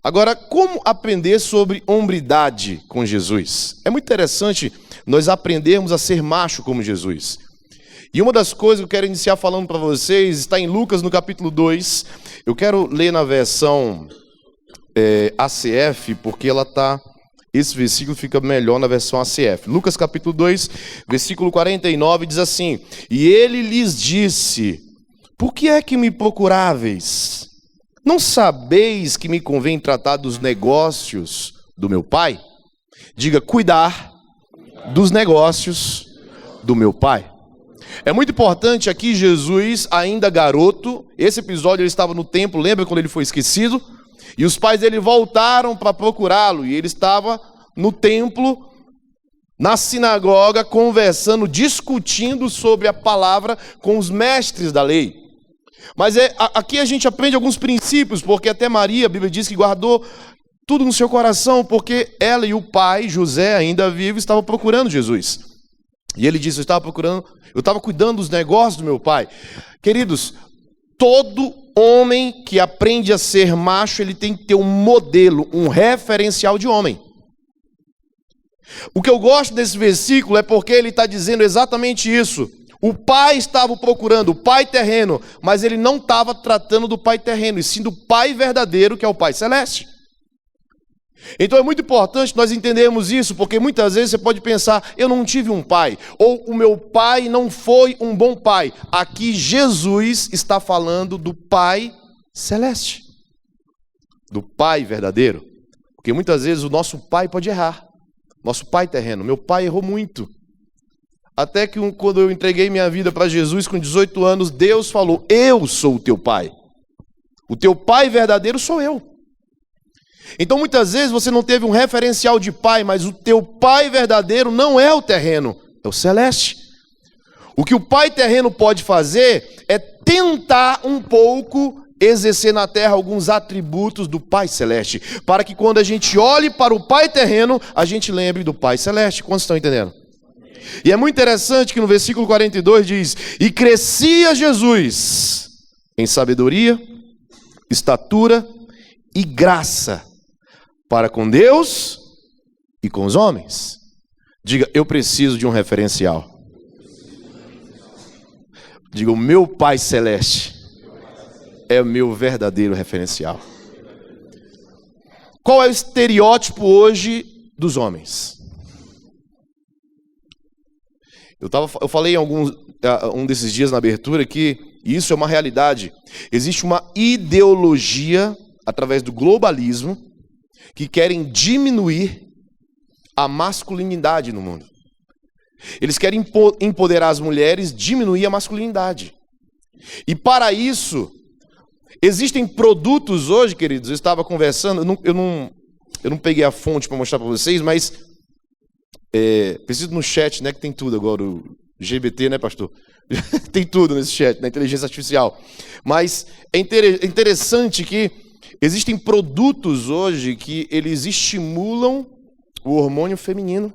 Agora, como aprender sobre hombridade com Jesus? É muito interessante nós aprendermos a ser macho como Jesus. E uma das coisas que eu quero iniciar falando para vocês está em Lucas, no capítulo 2. Eu quero ler na versão ACF, porque esse versículo fica melhor na versão ACF. Lucas capítulo 2, versículo 49, diz assim: E ele lhes disse: Por que é que me procuráveis? Não sabeis que me convém tratar dos negócios do meu pai? Diga, cuidar dos negócios do meu pai. É muito importante aqui, Jesus, ainda garoto, esse episódio ele estava no templo, lembra quando ele foi esquecido? E os pais dele voltaram para procurá-lo, e ele estava no templo, na sinagoga, conversando, discutindo sobre a palavra com os mestres da lei. Mas aqui a gente aprende alguns princípios, porque até Maria, a Bíblia diz que guardou tudo no seu coração, porque ela e o pai, José, ainda vivo, estavam procurando Jesus. E ele disse: eu estava cuidando dos negócios do meu pai. Queridos, todo homem que aprende a ser macho, ele tem que ter um modelo, um referencial de homem. O que eu gosto desse versículo é porque ele está dizendo exatamente isso. O pai estava procurando o pai terreno, mas ele não estava tratando do pai terreno, e sim do pai verdadeiro, que é o pai celeste. Então é muito importante nós entendermos isso, porque muitas vezes você pode pensar: eu não tive um pai, ou o meu pai não foi um bom pai. Aqui Jesus está falando do pai celeste, do pai verdadeiro, porque muitas vezes o nosso pai pode errar, nosso pai terreno. Meu pai errou muito, até que quando eu entreguei minha vida para Jesus com 18 anos, Deus falou: eu sou o teu pai verdadeiro sou eu. Então muitas vezes você não teve um referencial de pai, mas o teu pai verdadeiro não é o terreno, é o celeste. O que o pai terreno pode fazer é tentar um pouco exercer na terra alguns atributos do pai celeste, para que quando a gente olhe para o pai terreno, a gente lembre do pai celeste. Quantos estão entendendo? E é muito interessante que no versículo 42 diz: E crescia Jesus em sabedoria, estatura e graça para com Deus e com os homens. Diga, eu preciso de um referencial. Diga, o meu Pai Celeste é o meu verdadeiro referencial. Qual é o estereótipo hoje dos homens? Eu falei em um desses dias na abertura que isso é uma realidade. Existe uma ideologia através do globalismo que querem diminuir a masculinidade no mundo. Eles querem empoderar as mulheres, diminuir a masculinidade. E para isso, existem produtos hoje, queridos. Eu estava conversando, eu não peguei a fonte para mostrar para vocês, mas preciso no chat, né, que tem tudo agora, o GBT, né, pastor? Tem tudo nesse chat, na inteligência artificial. Mas é interessante que existem produtos hoje que eles estimulam o hormônio feminino.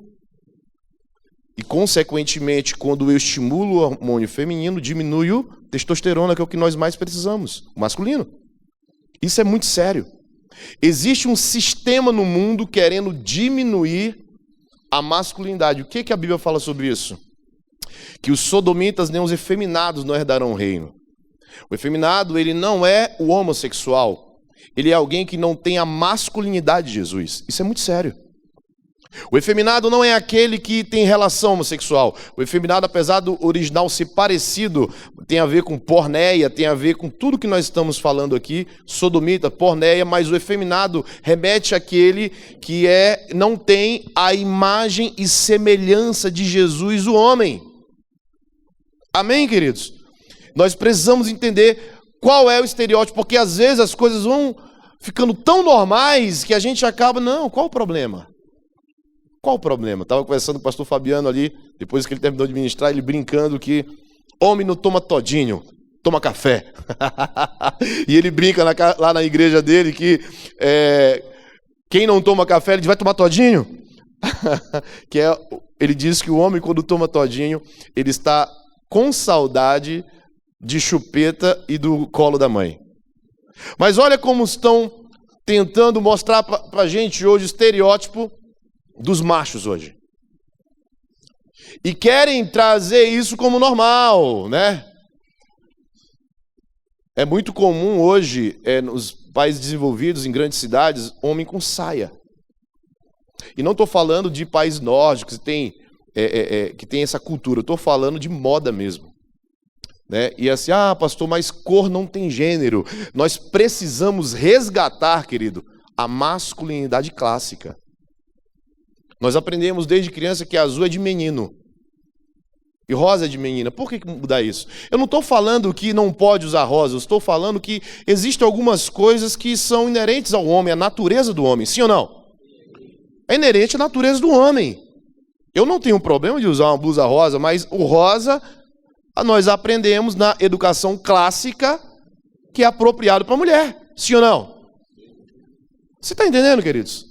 E, consequentemente, quando eu estimulo o hormônio feminino, diminui o testosterona, que é o que nós mais precisamos, o masculino. Isso é muito sério. Existe um sistema no mundo querendo diminuir a masculinidade. O que a Bíblia fala sobre isso? Que os sodomitas nem os efeminados não herdarão o reino. O efeminado, ele não é o homossexual. Ele é alguém que não tem a masculinidade de Jesus. Isso é muito sério. O efeminado não é aquele que tem relação homossexual. O efeminado, apesar do original ser parecido, tem a ver com porneia, tem a ver com tudo que nós estamos falando aqui, sodomita, porneia, mas o efeminado remete àquele que não tem a imagem e semelhança de Jesus, o homem. Amém, queridos? Nós precisamos entender qual é o estereótipo, porque às vezes as coisas vão ficando tão normais que a gente acaba, não, qual o problema? Qual o problema? Estava conversando com o pastor Fabiano ali, depois que ele terminou de ministrar, ele brincando que homem não toma todinho, toma café. E ele brinca lá na igreja dele que quem não toma café, ele diz, vai tomar todinho? Ele diz que o homem, quando toma todinho, ele está com saudade de chupeta e do colo da mãe. Mas olha como estão tentando mostrar para a gente hoje o estereótipo dos machos hoje. E querem trazer isso como normal, né? É muito comum hoje, nos países desenvolvidos, em grandes cidades, homem com saia. E não estou falando de países nórdicos que tem essa cultura, eu estou falando de moda mesmo. Né? E assim, pastor, mas cor não tem gênero. Nós precisamos resgatar, querido, a masculinidade clássica. Nós aprendemos desde criança que azul é de menino e rosa é de menina. Por que mudar isso? Eu não estou falando que não pode usar rosa, eu estou falando que existem algumas coisas que são inerentes ao homem, à natureza do homem, sim ou não? É inerente à natureza do homem. Eu não tenho problema de usar uma blusa rosa, mas o rosa nós aprendemos na educação clássica que é apropriado para a mulher, sim ou não? Você está entendendo, queridos?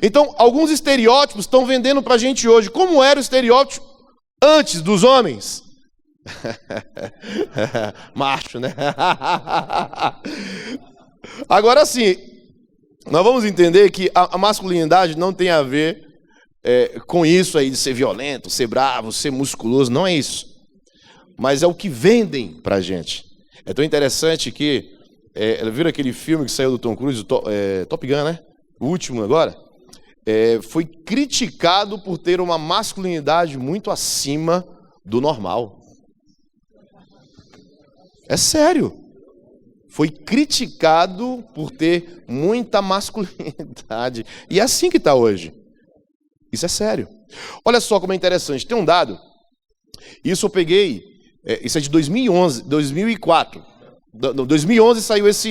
Então, alguns estereótipos estão vendendo para a gente hoje. Como era o estereótipo antes dos homens? Macho, né? Agora sim, nós vamos entender que a masculinidade não tem a ver com isso aí de ser violento, ser bravo, ser musculoso, não é isso. Mas é o que vendem pra gente. É tão interessante que, viram aquele filme que saiu do Tom Cruise, Top Gun, né? O último agora. Foi criticado por ter uma masculinidade muito acima do normal. É sério. Foi criticado por ter muita masculinidade. E é assim que está hoje. Isso é sério. Olha só como é interessante. Tem um dado. Isso eu peguei. Isso é de 2011, 2004. 2011 saiu essa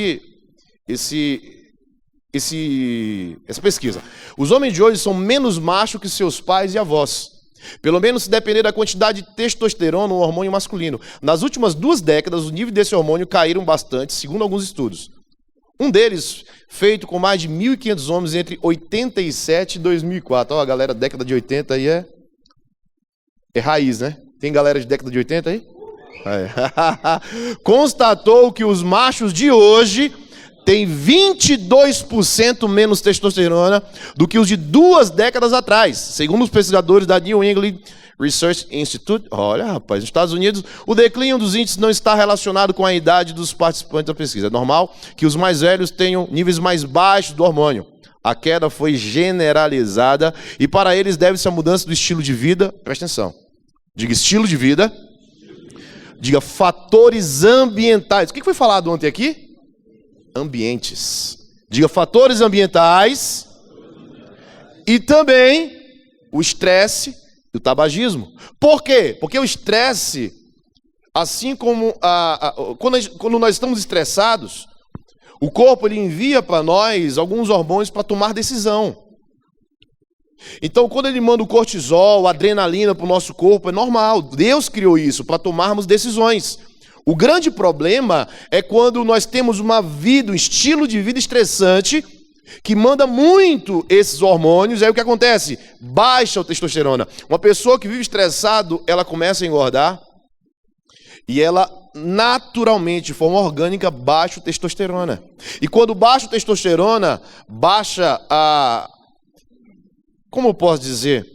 pesquisa. Os homens de hoje são menos machos que seus pais e avós. Pelo menos se depender da quantidade de testosterona, um hormônio masculino. Nas últimas 2 décadas, o nível desse hormônio caíram bastante, segundo alguns estudos. Um deles, feito com mais de 1.500 homens entre 87 e 2004. Ó, a galera da década de 80 aí é raiz, né? Tem galera de década de 80 aí? Constatou que os machos de hoje têm 22% menos testosterona do que os de 2 décadas atrás, segundo os pesquisadores da New England Research Institute. Olha, rapaz, nos Estados Unidos, o declínio dos índices não está relacionado com a idade dos participantes da pesquisa. É normal que os mais velhos tenham níveis mais baixos do hormônio. A queda foi generalizada e para eles deve-se a mudança do estilo de vida. Presta atenção. Diga estilo de vida. Diga fatores ambientais. O que foi falado ontem aqui? Ambientes. Diga fatores ambientais e também o estresse e o tabagismo. Por quê? Porque o estresse, assim como quando nós estamos estressados, o corpo ele envia para nós alguns hormônios para tomar decisão. Então, quando ele manda o cortisol, a adrenalina para o nosso corpo, é normal. Deus criou isso para tomarmos decisões. O grande problema é quando nós temos uma vida, um estilo de vida estressante, que manda muito esses hormônios. Aí o que acontece? Baixa a testosterona. Uma pessoa que vive estressado, ela começa a engordar e ela naturalmente, de forma orgânica, baixa a testosterona. E quando baixa a testosterona, baixa como eu posso dizer?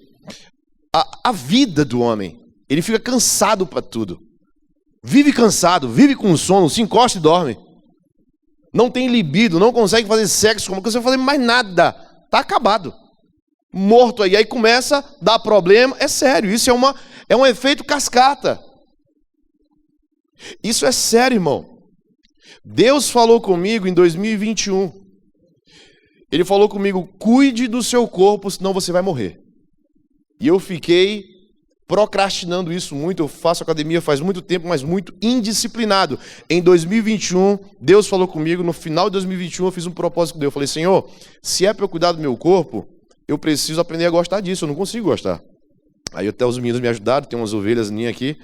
A vida do homem. Ele fica cansado para tudo. Vive cansado, vive com sono, se encosta e dorme. Não tem libido, não consegue fazer sexo, não consegue fazer mais nada. Está acabado. Morto aí. Aí começa a dar problema. É sério, isso é um efeito cascata. Isso é sério, irmão. Deus falou comigo em 2021. Ele falou comigo, cuide do seu corpo, senão você vai morrer. E eu fiquei procrastinando isso muito. Eu faço academia faz muito tempo, mas muito indisciplinado. Em 2021, Deus falou comigo. No final de 2021, eu fiz um propósito com Deus. Eu falei, Senhor, se é para eu cuidar do meu corpo, eu preciso aprender a gostar disso. Eu não consigo gostar. Aí até os meninos me ajudaram. Tem umas ovelhas minhas aqui.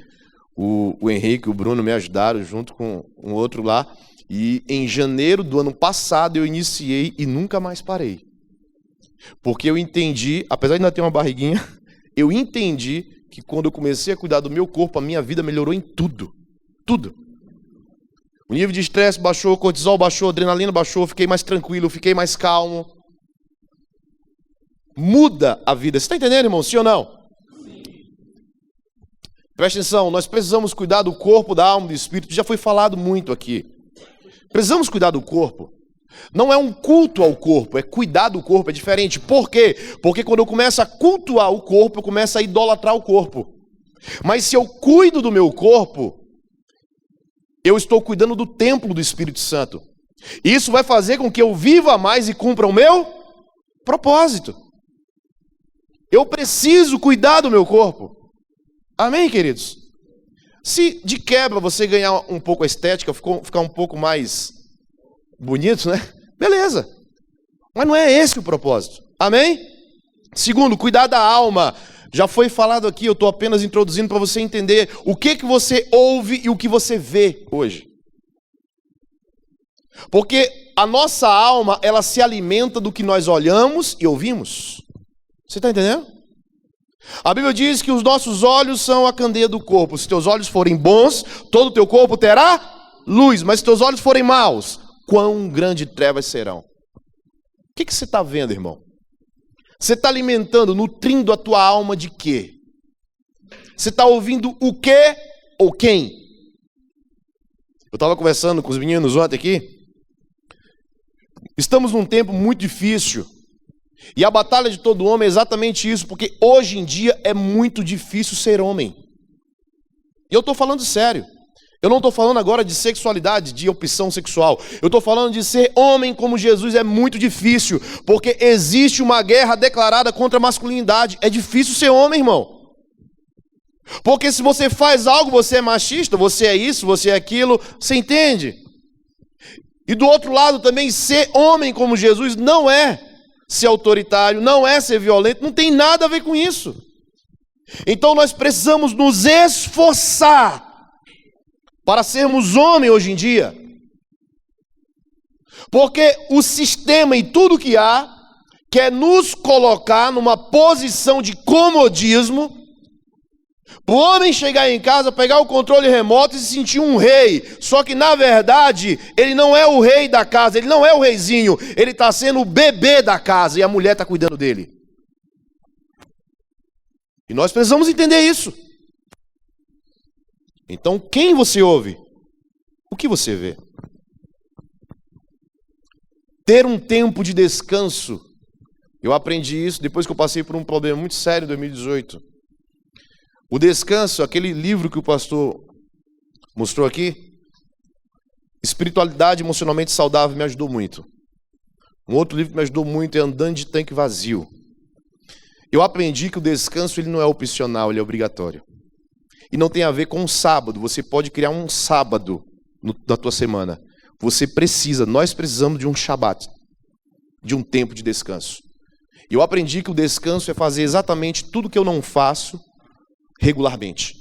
O Henrique e o Bruno me ajudaram junto com um outro lá. E em janeiro do ano passado eu iniciei e nunca mais parei. Porque eu entendi, apesar de ainda ter uma barriguinha, eu entendi que quando eu comecei a cuidar do meu corpo, a minha vida melhorou em tudo. Tudo. O nível de estresse baixou, cortisol baixou, adrenalina baixou, fiquei mais tranquilo, fiquei mais calmo. Muda a vida. Você está entendendo, irmão? Sim ou não? Sim. Presta atenção, nós precisamos cuidar do corpo, da alma, do espírito. Já foi falado muito aqui. Precisamos cuidar do corpo. Não é um culto ao corpo, é cuidar do corpo, é diferente. Por quê? Porque quando eu começo a cultuar o corpo, eu começo a idolatrar o corpo. Mas se eu cuido do meu corpo, eu estou cuidando do templo do Espírito Santo. Isso vai fazer com que eu viva mais e cumpra o meu propósito. Eu preciso cuidar do meu corpo. Amém, queridos? Se de quebra você ganhar um pouco a estética, ficar um pouco mais bonito, né? Beleza. Mas não é esse o propósito. Amém? Segundo, cuidar da alma. Já foi falado aqui, eu estou apenas introduzindo para você entender o que você ouve e o que você vê hoje. Porque a nossa alma, ela se alimenta do que nós olhamos e ouvimos. Você está entendendo? A Bíblia diz que os nossos olhos são a candeia do corpo. Se teus olhos forem bons, todo o teu corpo terá luz. Mas se teus olhos forem maus, quão grande trevas serão. O que você está vendo, irmão? Você está alimentando, nutrindo a tua alma de quê? Você está ouvindo o quê ou quem? Eu estava conversando com os meninos ontem aqui. Estamos num tempo muito difícil. E a batalha de todo homem é exatamente isso, porque hoje em dia é muito difícil ser homem. E eu estou falando sério. Eu não estou falando agora de sexualidade, de opção sexual. Eu estou falando de ser homem como Jesus é muito difícil, porque existe uma guerra declarada contra a masculinidade. É difícil ser homem, irmão. Porque se você faz algo, você é machista, você é isso, você é aquilo, você entende? E do outro lado também, ser homem como Jesus não é ser autoritário, não é ser violento, não tem nada a ver com isso. Então nós precisamos nos esforçar para sermos homens hoje em dia. Porque o sistema e tudo que há quer nos colocar numa posição de comodismo, para o homem chegar em casa, pegar o controle remoto e se sentir um rei. Só que na verdade, ele não é o rei da casa, ele não é o reizinho, ele está sendo o bebê da casa e a mulher está cuidando dele. E nós precisamos entender isso. Então, quem você ouve? O que você vê? Ter um tempo de descanso. Eu aprendi isso depois que eu passei por um problema muito sério em 2018. O descanso, aquele livro que o pastor mostrou aqui, Espiritualidade Emocionalmente Saudável, me ajudou muito. Um outro livro que me ajudou muito é Andando de Tanque Vazio. Eu aprendi que o descanso ele não é opcional, ele é obrigatório. E não tem a ver com um sábado. Você pode criar um sábado na tua semana. Você precisa, nós precisamos de um Shabat, de um tempo de descanso. E eu aprendi que o descanso é fazer exatamente tudo que eu não faço regularmente.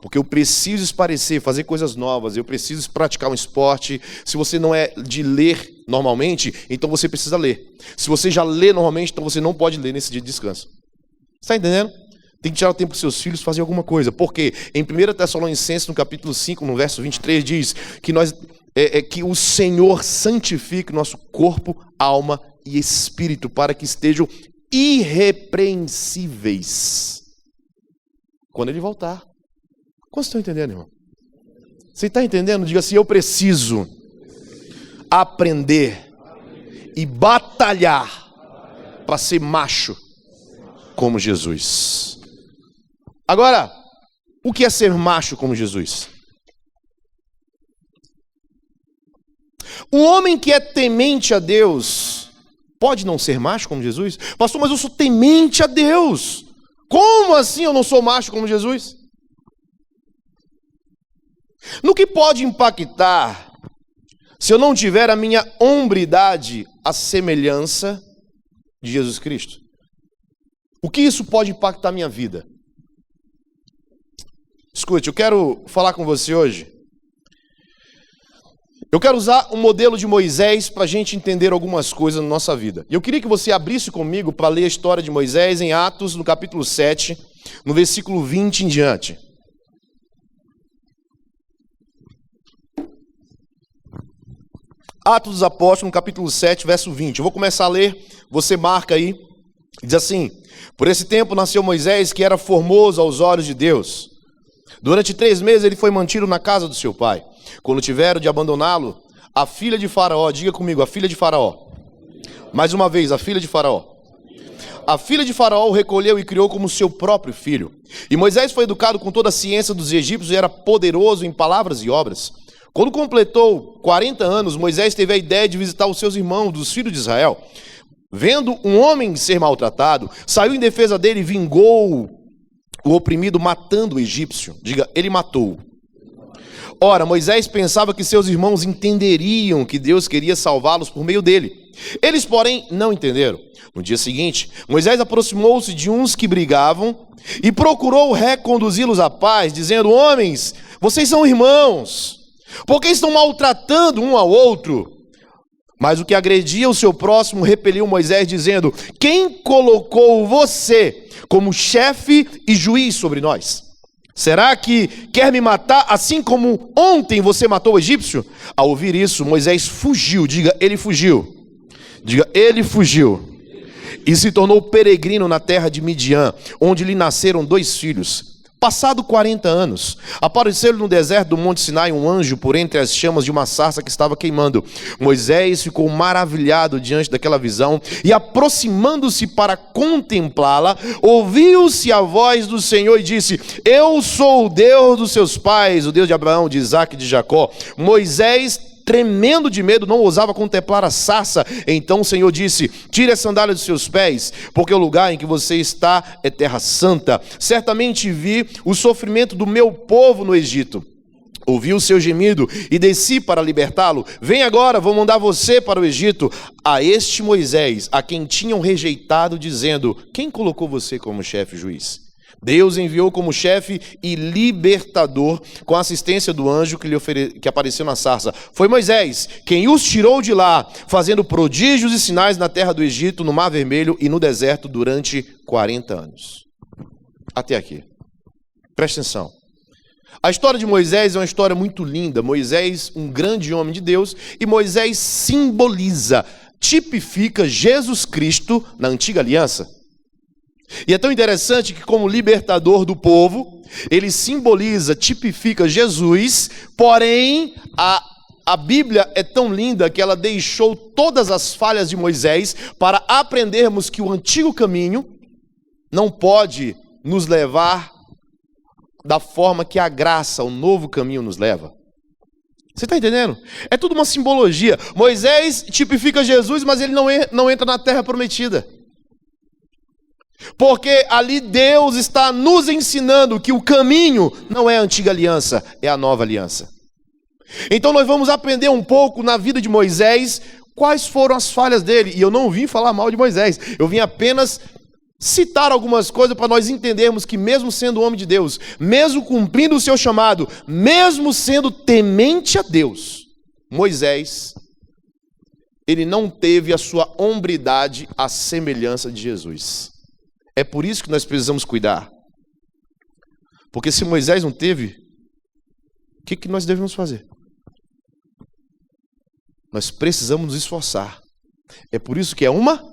Porque eu preciso esparecer, fazer coisas novas, eu preciso praticar um esporte. Se você não é de ler normalmente, então você precisa ler. Se você já lê normalmente, então você não pode ler nesse dia de descanso. Está entendendo? Tem que tirar o tempo dos seus filhos fazer alguma coisa. Porque em 1 Tessalonicenses, no capítulo 5, no verso 23, diz que, que o Senhor santifique nosso corpo, alma e espírito, para que estejam irrepreensíveis quando Ele voltar. Quantos estão entendendo, irmão? Você está entendendo? Diga assim, eu preciso aprender e batalhar para ser macho como Jesus. Agora, o que é ser macho como Jesus? Um homem que é temente a Deus pode não ser macho como Jesus? Pastor, mas eu sou temente a Deus. Como assim eu não sou macho como Jesus? No que pode impactar se eu não tiver a minha hombridade à semelhança de Jesus Cristo? O que isso pode impactar a minha vida? Escute, eu quero falar com você hoje. Eu quero usar o modelo de Moisés para a gente entender algumas coisas na nossa vida. Eu queria que você abrisse comigo para ler a história de Moisés em Atos, no capítulo 7, no versículo 20 em diante. Atos dos Apóstolos, no capítulo 7, verso 20. Eu vou começar a ler, você marca aí. Diz assim: por esse tempo nasceu Moisés, que era formoso aos olhos de Deus. Durante 3 meses ele foi mantido na casa do seu pai. Quando tiveram de abandoná-lo, a filha de Faraó, diga comigo, a filha de Faraó. Mais uma vez, a filha de Faraó. A filha de Faraó o recolheu e criou como seu próprio filho. E Moisés foi educado com toda a ciência dos egípcios e era poderoso em palavras e obras. Quando completou 40 anos, Moisés teve a ideia de visitar os seus irmãos, dos filhos de Israel. Vendo um homem ser maltratado, saiu em defesa dele e vingou o oprimido, matando o egípcio. Diga, ele matou. Ora, Moisés pensava que seus irmãos entenderiam que Deus queria salvá-los por meio dele. Eles, porém, não entenderam. No dia seguinte, Moisés aproximou-se de uns que brigavam e procurou reconduzi-los à paz, dizendo: homens, vocês são irmãos, por que estão maltratando um ao outro? Mas o que agredia o seu próximo repeliu Moisés, dizendo: quem colocou você como chefe e juiz sobre nós? Será que quer me matar assim como ontem você matou o egípcio? Ao ouvir isso, Moisés fugiu. Diga, ele fugiu. Diga, ele fugiu. E se tornou peregrino na terra de Midian, onde lhe nasceram 2 filhos. Passado 40 anos, apareceu-lhe no deserto do Monte Sinai um anjo por entre as chamas de uma sarça que estava queimando. Moisés ficou maravilhado diante daquela visão e, aproximando-se para contemplá-la, ouviu-se a voz do Senhor e disse: eu sou o Deus dos seus pais, o Deus de Abraão, de Isaque e de Jacó. Moisés, tremendo de medo, não ousava contemplar a sarça. Então o Senhor disse: tire a sandália dos seus pés, porque o lugar em que você está é terra santa. Certamente vi o sofrimento do meu povo no Egito. Ouvi o seu gemido e desci para libertá-lo. Vem agora, vou mandar você para o Egito. A este Moisés, a quem tinham rejeitado, dizendo: quem colocou você como chefe e juiz? Deus enviou como chefe e libertador, com a assistência do anjo que apareceu na sarça. Foi Moisés quem os tirou de lá, fazendo prodígios e sinais na terra do Egito, no Mar Vermelho e no deserto durante 40 anos. Até aqui. Presta atenção. A história de Moisés é uma história muito linda. Moisés, um grande homem de Deus, e Moisés simboliza, tipifica Jesus Cristo na antiga aliança. E é tão interessante que, como libertador do povo, ele simboliza, tipifica Jesus, porém a Bíblia é tão linda que ela deixou todas as falhas de Moisés para aprendermos que o antigo caminho não pode nos levar da forma que a graça, o novo caminho nos leva. Você está entendendo? É tudo uma simbologia. Moisés tipifica Jesus, mas ele não entra na terra prometida. Porque ali Deus está nos ensinando que o caminho não é a antiga aliança, é a nova aliança. Então nós vamos aprender um pouco na vida de Moisés quais foram as falhas dele. E eu não vim falar mal de Moisés, eu vim apenas citar algumas coisas para nós entendermos que, mesmo sendo homem de Deus, mesmo cumprindo o seu chamado, mesmo sendo temente a Deus, Moisés, ele não teve a sua hombridade à semelhança de Jesus. É por isso que nós precisamos cuidar. Porque se Moisés não teve, o que nós devemos fazer? Nós precisamos nos esforçar. É por isso que é uma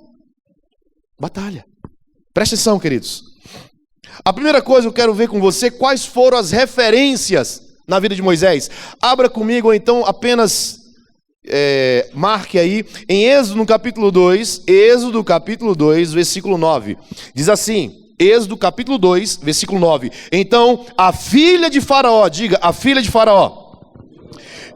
batalha. Presta atenção, queridos. A primeira coisa que eu quero ver com você, quais foram as referências na vida de Moisés. Abra comigo, ou então apenas marque aí, em Êxodo no capítulo 2, Êxodo capítulo 2, versículo 9. Diz assim, Êxodo capítulo 2, versículo 9. Então, a filha de Faraó, diga, a filha de Faraó,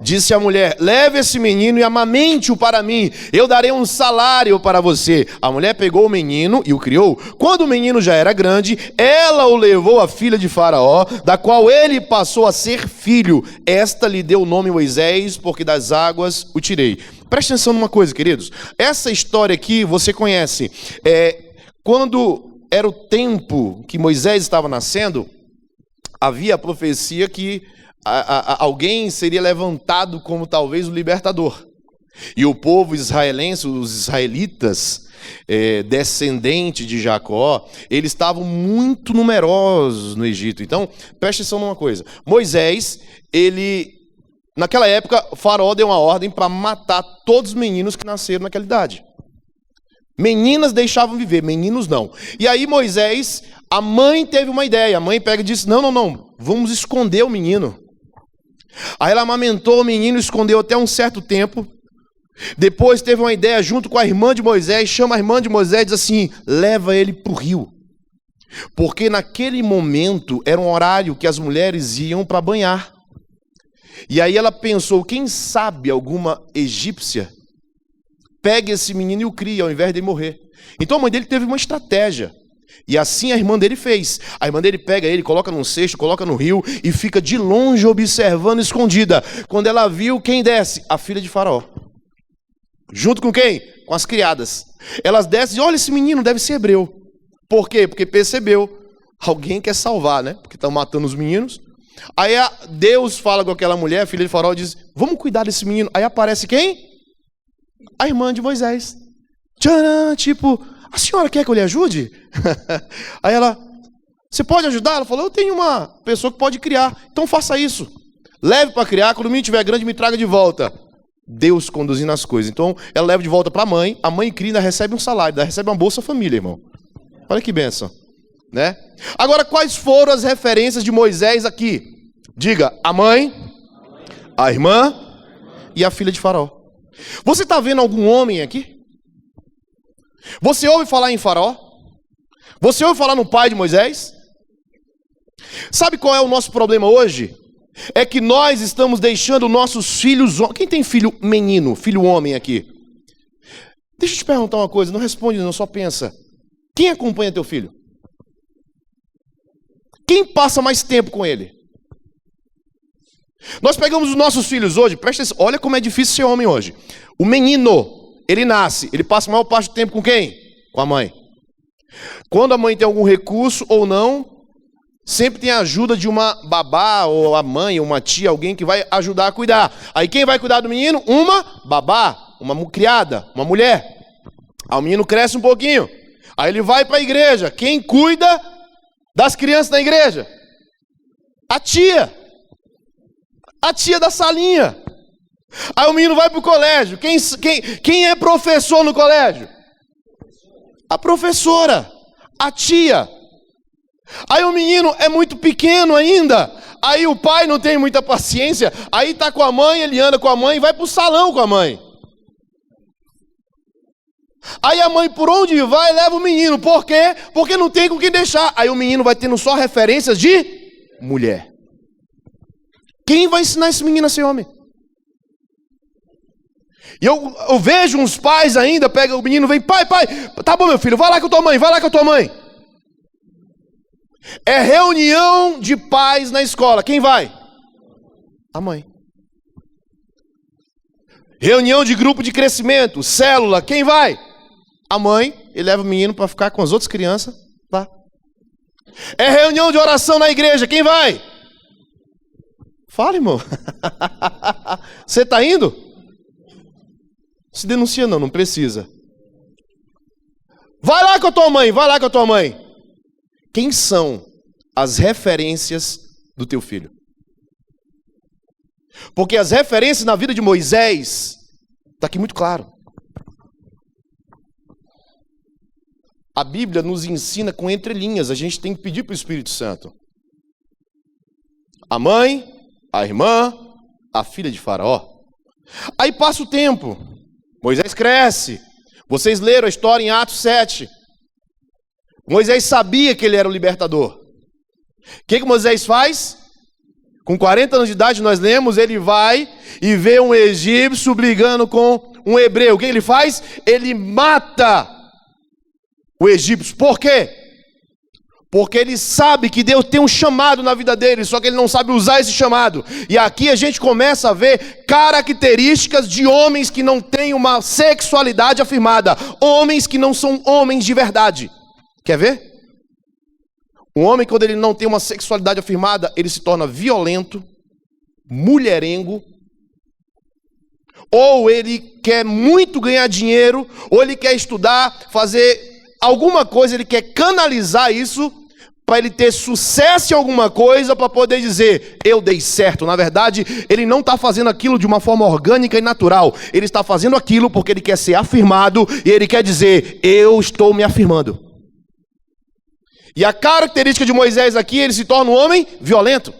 disse a mulher: leve esse menino e amamente-o para mim, eu darei um salário para você. A mulher pegou o menino e o criou. Quando o menino já era grande, ela o levou à filha de Faraó, da qual ele passou a ser filho. Esta lhe deu o nome Moisés, porque das águas o tirei. Presta atenção numa coisa, queridos. Essa história aqui você conhece. Quando era o tempo que Moisés estava nascendo, havia a profecia que alguém seria levantado como talvez o libertador. E o povo israelense, os israelitas, descendentes de Jacó, eles estavam muito numerosos no Egito. Então, preste atenção numa coisa. Moisés, ele Naquela época, o faraó deu uma ordem para matar todos os meninos que nasceram naquela idade. Meninas deixavam viver, meninos não. E aí Moisés, a mãe teve uma ideia. A mãe pega e disse, não, vamos esconder o menino. Aí ela amamentou o menino, escondeu até um certo tempo. Depois teve uma ideia junto com a irmã de Moisés, chama a irmã de Moisés e diz assim, leva ele para o rio. Porque naquele momento era um horário que as mulheres iam para banhar. E aí ela pensou, quem sabe alguma egípcia pega esse menino e o cria, ao invés de ele morrer. Então a mãe dele teve uma estratégia. E assim a irmã dele fez. A irmã dele pega ele, coloca num cesto, coloca no rio e fica de longe observando escondida. Quando ela viu, quem desce? A filha de Faraó. Junto com quem? Com as criadas. Elas descem e olha, esse menino deve ser hebreu. Por quê? Porque percebeu. Alguém quer salvar, né? Porque estão matando os meninos. Aí Deus fala com aquela mulher, a filha de Faraó, diz, vamos cuidar desse menino. Aí aparece quem? A irmã de Moisés. Tcharam, tipo, a senhora quer que eu lhe ajude? Aí ela, você pode ajudar? Ela falou, eu tenho uma pessoa que pode criar, então faça isso. Leve para criar, quando o menino estiver grande, me traga de volta. Deus conduzindo as coisas. Então, ela leva de volta para a mãe cria, ainda recebe um salário, ainda recebe uma Bolsa Família, irmão. Olha que bênção, né? Agora, quais foram as referências de Moisés aqui? Diga, a mãe, a irmã e a filha de Faraó. Você está vendo algum homem aqui? Você ouve falar em Faraó? Você ouve falar no pai de Moisés? Sabe qual é o nosso problema hoje? É que nós estamos deixando nossos filhos... Quem tem filho menino, filho homem aqui? Deixa eu te perguntar uma coisa, não responde não, só pensa. Quem acompanha teu filho? Quem passa mais tempo com ele? Nós pegamos os nossos filhos hoje, presta atenção, olha como é difícil ser homem hoje. O menino, ele nasce, ele passa a maior parte do tempo com quem? Com a mãe. Quando a mãe tem algum recurso ou não, sempre tem a ajuda de uma babá, ou a mãe, ou uma tia, alguém que vai ajudar a cuidar. Aí quem vai cuidar do menino? Uma babá, uma criada, uma mulher. Aí o menino cresce um pouquinho. Aí ele vai para a igreja. Quem cuida das crianças na igreja? A tia. A tia da salinha. Aí o menino vai para o colégio. Quem é professor no colégio? A professora. A tia. Aí o menino é muito pequeno ainda. Aí o pai não tem muita paciência. Aí está com a mãe, ele anda com a mãe e vai para o salão com a mãe. Aí a mãe, por onde vai, leva o menino. Por quê? Porque não tem com quem deixar. Aí o menino vai tendo só referências de mulher. Quem vai ensinar esse menino a ser homem? E eu vejo uns pais ainda, pega o menino, vem, pai, tá bom meu filho, vai lá com a tua mãe, vai lá com a tua mãe. É reunião de pais na escola, quem vai? A mãe. Reunião de grupo de crescimento, célula, quem vai? A mãe, ele leva o menino para ficar com as outras crianças lá. É reunião de oração na igreja, quem vai? Fala, irmão. Você está indo? Se denuncia não precisa. Vai lá com a tua mãe, vai lá com a tua mãe. Quem são as referências do teu filho? Porque as referências na vida de Moisés, está aqui muito claro. A Bíblia nos ensina com entrelinhas, a gente tem que pedir para o Espírito Santo. A mãe, a irmã, a filha de Faraó. Aí passa o tempo, Moisés cresce. Vocês leram a história em Atos 7. Moisés sabia que ele era o libertador. O que Moisés faz? Com 40 anos de idade, nós lemos, ele vai e vê um egípcio brigando com um hebreu. O que ele faz? Ele mata o egípcio. Por quê? Porque ele sabe que Deus tem um chamado na vida dele, só que ele não sabe usar esse chamado. E aqui a gente começa a ver características de homens que não têm uma sexualidade afirmada. Homens que não são homens de verdade. Quer ver? Um homem, quando ele não tem uma sexualidade afirmada, ele se torna violento, mulherengo, ou ele quer muito ganhar dinheiro, ou ele quer estudar, fazer alguma coisa, ele quer canalizar isso para ele ter sucesso em alguma coisa, para poder dizer, eu dei certo. Na verdade, ele não está fazendo aquilo de uma forma orgânica e natural. Ele está fazendo aquilo porque ele quer ser afirmado e ele quer dizer, eu estou me afirmando. E a característica de Moisés aqui, ele se torna um homem violento.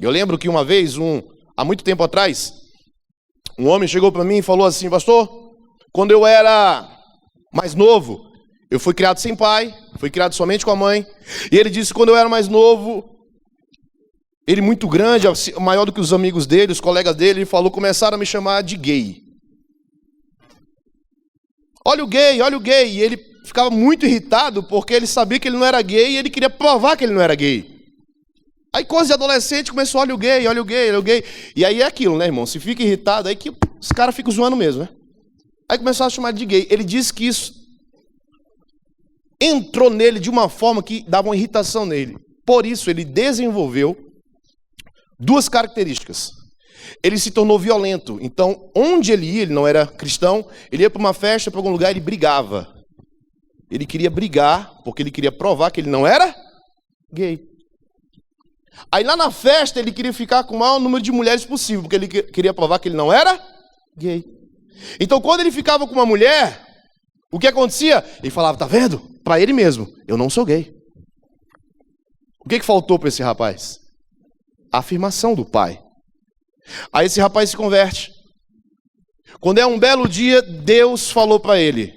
Eu lembro que uma vez, há muito tempo atrás, um homem chegou para mim e falou assim, pastor, quando eu era mais novo, eu fui criado sem pai, fui criado somente com a mãe, e ele disse que quando eu era mais novo, ele muito grande, maior do que os amigos dele, os colegas dele, ele falou, começaram a me chamar de gay. Olha o gay, e ele ficava muito irritado, porque ele sabia que ele não era gay, e ele queria provar que ele não era gay. Aí coisa de adolescente começou, olha o gay. E aí é aquilo, né, irmão? Se fica irritado, aí que os caras ficam zoando mesmo, né? Aí começou a chamar de gay. Ele disse que isso entrou nele de uma forma que dava uma irritação nele. Por isso, ele desenvolveu duas características. Ele se tornou violento. Então, onde ele ia, ele não era cristão, ele ia para uma festa, para algum lugar, ele brigava. Ele queria brigar, porque ele queria provar que ele não era gay. Aí lá na festa ele queria ficar com o maior número de mulheres possível, porque ele queria provar que ele não era gay. Então quando ele ficava com uma mulher, o que acontecia? Ele falava, tá vendo? Para ele mesmo, eu não sou gay. O que faltou para esse rapaz? A afirmação do pai. Aí esse rapaz se converte. Quando é um belo dia, Deus falou para ele,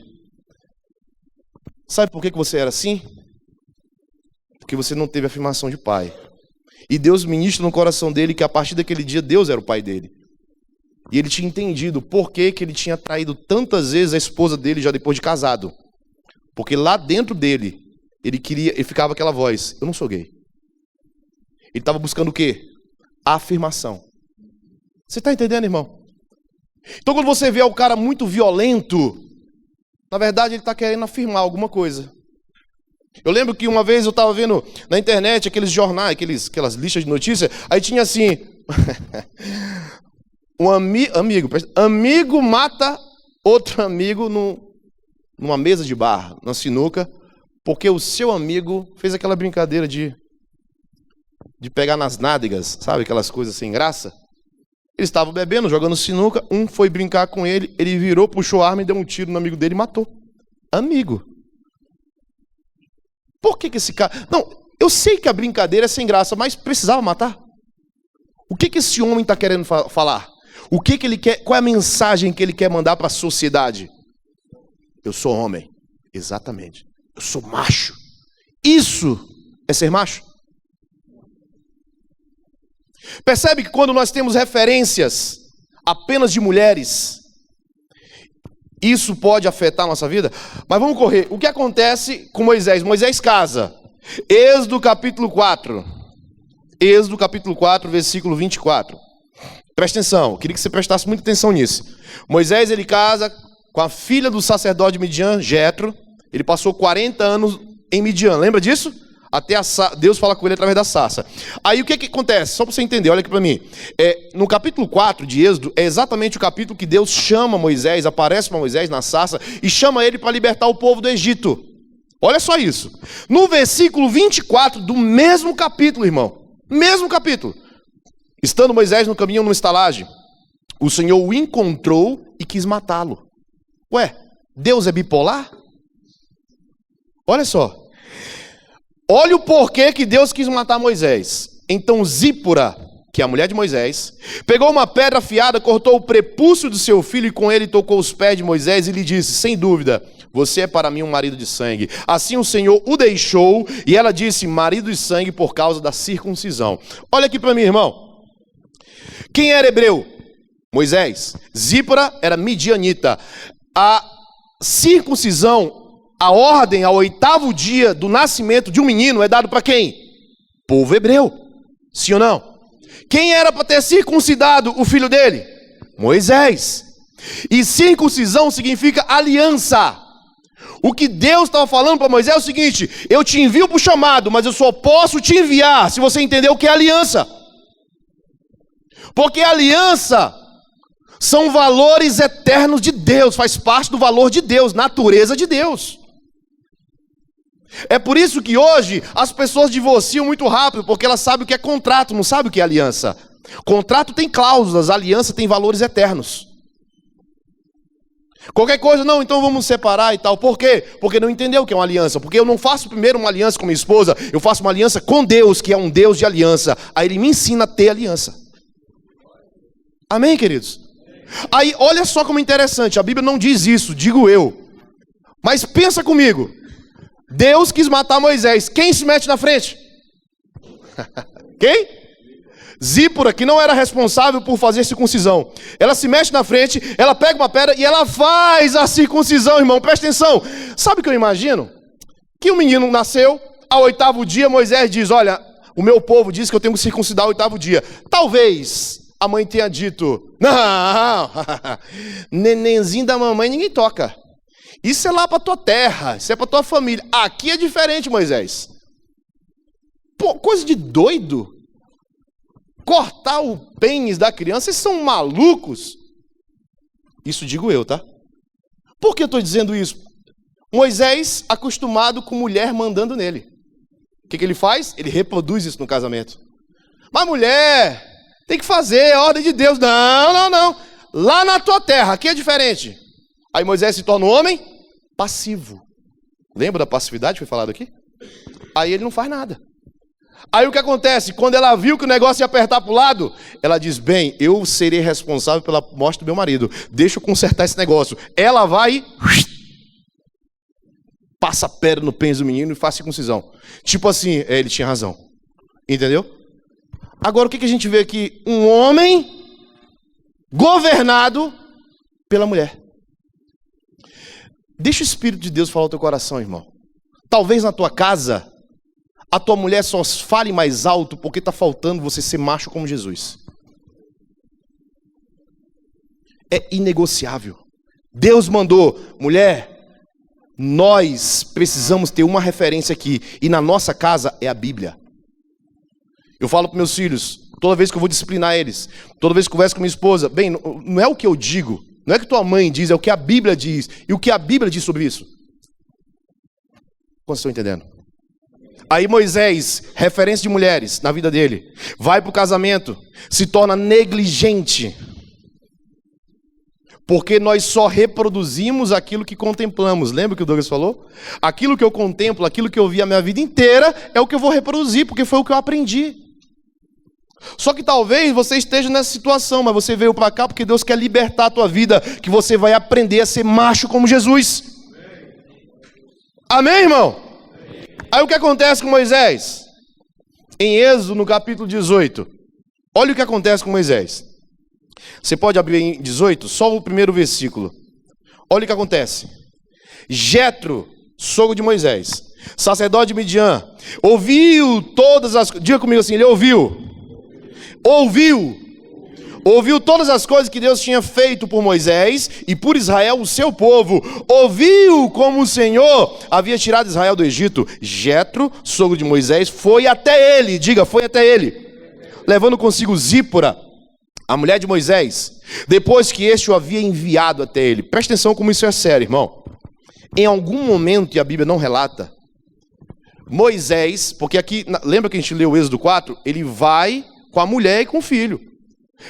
sabe por que você era assim? Porque você não teve afirmação de pai. E Deus ministra no coração dele que a partir daquele dia Deus era o pai dele. E ele tinha entendido por que ele tinha traído tantas vezes a esposa dele já depois de casado. Porque lá dentro dele, ele ficava aquela voz, eu não sou gay. Ele estava buscando o quê? A afirmação. Você está entendendo, irmão? Então quando você vê o cara muito violento, na verdade ele está querendo afirmar alguma coisa. Eu lembro que uma vez eu estava vendo na internet aqueles jornais, aquelas listas de notícias, aí tinha assim, amigo mata outro amigo numa mesa de bar, na sinuca, porque o seu amigo fez aquela brincadeira de pegar nas nádegas, sabe, aquelas coisas sem graça. Eles estavam bebendo, jogando sinuca, um foi brincar com ele, ele virou, puxou a arma e deu um tiro no amigo dele e matou. Amigo. Por que esse cara... Não, eu sei que a brincadeira é sem graça, mas precisava matar? O que esse homem está querendo falar? O que ele quer? Qual é a mensagem que ele quer mandar para a sociedade? Eu sou homem. Exatamente. Eu sou macho. Isso é ser macho? Percebe que quando nós temos referências apenas de mulheres, isso pode afetar a nossa vida? Mas vamos correr. O que acontece com Moisés? Moisés casa. Êxodo capítulo 4. Êxodo capítulo 4, versículo 24. Presta atenção. Eu queria que você prestasse muita atenção nisso. Moisés, ele casa com a filha do sacerdote de Midian, Jetro. Ele passou 40 anos em Midian. Lembra disso? Até Deus fala com ele através da sarça. Aí o que acontece? Só para você entender, olha aqui para mim. No capítulo 4 de Êxodo, é exatamente o capítulo que Deus chama Moisés, aparece para Moisés na sarça e chama ele para libertar o povo do Egito. Olha só isso. No versículo 24 do mesmo capítulo, irmão. Mesmo capítulo. Estando Moisés no caminho numa estalagem, o Senhor o encontrou e quis matá-lo. Ué, Deus é bipolar? Olha só. Olha o porquê que Deus quis matar Moisés. Então Zípora, que é a mulher de Moisés, pegou uma pedra afiada, cortou o prepúcio do seu filho e com ele tocou os pés de Moisés e lhe disse, sem dúvida, você é para mim um marido de sangue. Assim o Senhor o deixou e ela disse, marido de sangue por causa da circuncisão. Olha aqui para mim, irmão. Quem era hebreu? Moisés. Zípora era midianita. A circuncisão, a ordem ao 8º dia do nascimento de um menino é dado para quem? Povo hebreu. Sim ou não? Quem era para ter circuncidado o filho dele? Moisés. E circuncisão significa aliança. O que Deus estava falando para Moisés é o seguinte, eu te envio para o chamado, mas eu só posso te enviar se você entender o que é aliança. Porque aliança são valores eternos de Deus, faz parte do valor de Deus, natureza de Deus. É por isso que hoje as pessoas divorciam muito rápido, porque elas sabem o que é contrato, não sabem o que é aliança. Contrato tem cláusulas, aliança tem valores eternos. Qualquer coisa, não, então vamos separar e tal. Por quê? Porque não entendeu o que é uma aliança. Porque eu não faço primeiro uma aliança com minha esposa, eu faço uma aliança com Deus, que é um Deus de aliança. Aí Ele me ensina a ter aliança. Amém, queridos? Aí, olha só como é interessante, a Bíblia não diz isso, digo eu. Mas pensa comigo. Deus quis matar Moisés. Quem se mete na frente? Quem? Zípora, que não era responsável por fazer circuncisão. Ela se mete na frente, ela pega uma pedra e ela faz a circuncisão, irmão. Presta atenção. Sabe o que eu imagino? Que o menino nasceu, ao 8º dia, Moisés diz, olha, o meu povo diz que eu tenho que circuncidar ao 8º dia. Talvez a mãe tenha dito, não, nenenzinho da mamãe ninguém toca. Isso é lá para tua terra, isso é para tua família. Aqui é diferente, Moisés. Pô, coisa de doido. Cortar o pênis da criança, vocês são malucos? Isso digo eu, tá? Por que eu estou dizendo isso? Moisés, acostumado com mulher mandando nele. O que ele faz? Ele reproduz isso no casamento. Mas mulher, tem que fazer, é ordem de Deus. Não. Lá na tua terra, aqui é diferente. Aí Moisés se torna um homem passivo. Lembra da passividade que foi falado aqui? Aí ele não faz nada. Aí o que acontece? Quando ela viu que o negócio ia apertar para o lado, ela diz, bem, eu serei responsável pela morte do meu marido. Deixa eu consertar esse negócio. Ela vai e passa a pedra no pênis do menino e faz circuncisão. Tipo assim, ele tinha razão. Entendeu? Agora o que a gente vê aqui? Um homem governado pela mulher. Deixa o Espírito de Deus falar ao teu coração, irmão. Talvez na tua casa a tua mulher só fale mais alto porque está faltando você ser macho como Jesus. É inegociável. Deus mandou, mulher, nós precisamos ter uma referência aqui. E na nossa casa é a Bíblia. Eu falo para meus filhos, toda vez que eu vou disciplinar eles, toda vez que eu converso com minha esposa, bem, não é o que eu digo, não é o que tua mãe diz, é o que a Bíblia diz. E o que a Bíblia diz sobre isso? Vocês estão entendendo? Aí Moisés, referência de mulheres na vida dele, vai para o casamento, se torna negligente. Porque nós só reproduzimos aquilo que contemplamos. Lembra o que o Douglas falou? Aquilo que eu contemplo, aquilo que eu vi a minha vida inteira, é o que eu vou reproduzir, porque foi o que eu aprendi. Só que talvez você esteja nessa situação, mas você veio para cá porque Deus quer libertar a tua vida, que você vai aprender a ser macho como Jesus. Amém, irmão? Aí o que acontece com Moisés? Em Êxodo, no capítulo 18. Olha o que acontece com Moisés. Você pode abrir em 18, só o primeiro versículo. Olha o que acontece. Jetro, sogro de Moisés, sacerdote de Midian, ouviu todas as... Diga comigo assim, ele ouviu todas as coisas que Deus tinha feito por Moisés e por Israel, o seu povo. Ouviu como o Senhor havia tirado Israel do Egito. Jetro, sogro de Moisés, foi até ele. Diga, foi até ele. Levando consigo Zípora, a mulher de Moisés, depois que este o havia enviado até ele. Presta atenção como isso é sério, irmão. Em algum momento, e a Bíblia não relata, Moisés, porque aqui, lembra que a gente leu o Êxodo 4? Ele vai com a mulher e com o filho.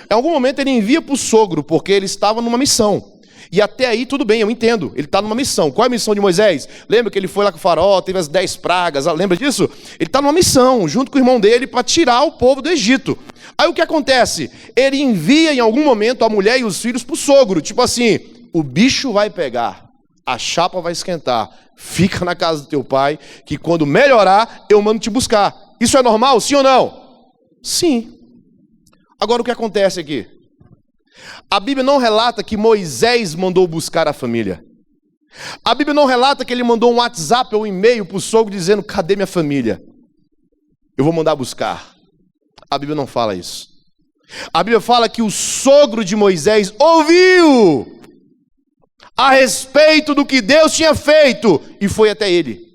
Em algum momento ele envia para o sogro, porque ele estava numa missão. E até aí tudo bem, eu entendo, ele está numa missão. Qual é a missão de Moisés? Lembra que ele foi lá com o faraó, teve as 10 pragas, lembra disso? Ele está numa missão, junto com o irmão dele, para tirar o povo do Egito. Aí o que acontece? Ele envia em algum momento a mulher e os filhos para o sogro. Tipo assim, o bicho vai pegar, a chapa vai esquentar. Fica na casa do teu pai, que quando melhorar, eu mando te buscar. Isso é normal, sim ou não? Sim. Agora o que acontece aqui? A Bíblia não relata que Moisés mandou buscar a família. A Bíblia não relata que ele mandou um WhatsApp ou um e-mail para o sogro dizendo, cadê minha família? Eu vou mandar buscar. A Bíblia não fala isso. A Bíblia fala que o sogro de Moisés ouviu a respeito do que Deus tinha feito e foi até ele.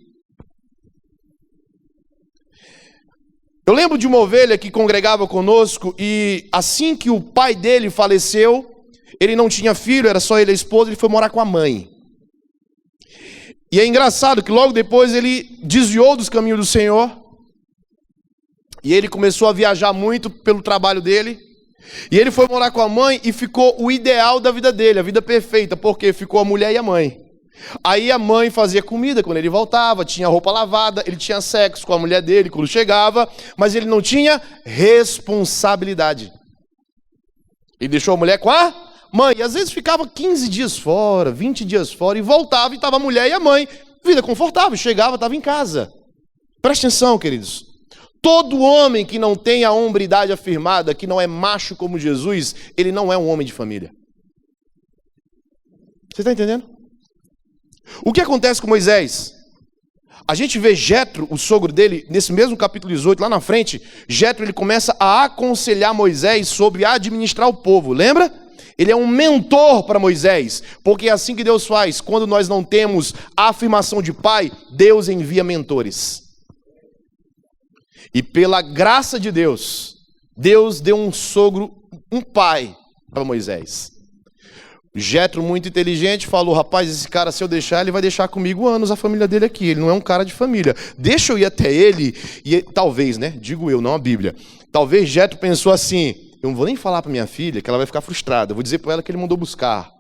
Eu lembro de uma ovelha que congregava conosco e assim que o pai dele faleceu, ele não tinha filho, era só ele e a esposa, ele foi morar com a mãe. E é engraçado que logo depois ele desviou dos caminhos do Senhor. E ele começou a viajar muito pelo trabalho dele. E ele foi morar com a mãe e ficou o ideal da vida dele, a vida perfeita, porque ficou a mulher e a mãe. Aí a mãe fazia comida quando ele voltava, tinha roupa lavada, ele tinha sexo com a mulher dele quando chegava, mas ele não tinha responsabilidade. Ele deixou a mulher com a mãe, e às vezes ficava 15 dias fora, 20 dias fora, e voltava e estava a mulher e a mãe, vida confortável, chegava, estava em casa. Preste atenção, queridos. Todo homem que não tem a hombridade afirmada, que não é macho como Jesus, ele não é um homem de família. Você está entendendo? O que acontece com Moisés? A gente vê Jetro, o sogro dele, nesse mesmo capítulo 18, lá na frente, Jetro ele começa a aconselhar Moisés sobre administrar o povo, lembra? Ele é um mentor para Moisés, porque é assim que Deus faz. Quando nós não temos a afirmação de pai, Deus envia mentores. E pela graça de Deus, Deus deu um sogro, um pai para Moisés. Jetro, muito inteligente, falou: rapaz, esse cara, se eu deixar, ele vai deixar comigo anos a família dele aqui. Ele não é um cara de família. Deixa eu ir até ele. E talvez, né? Digo eu, não a Bíblia. Talvez Jetro pensou assim: eu não vou nem falar para minha filha, que ela vai ficar frustrada. Eu vou dizer para ela que ele mandou buscar.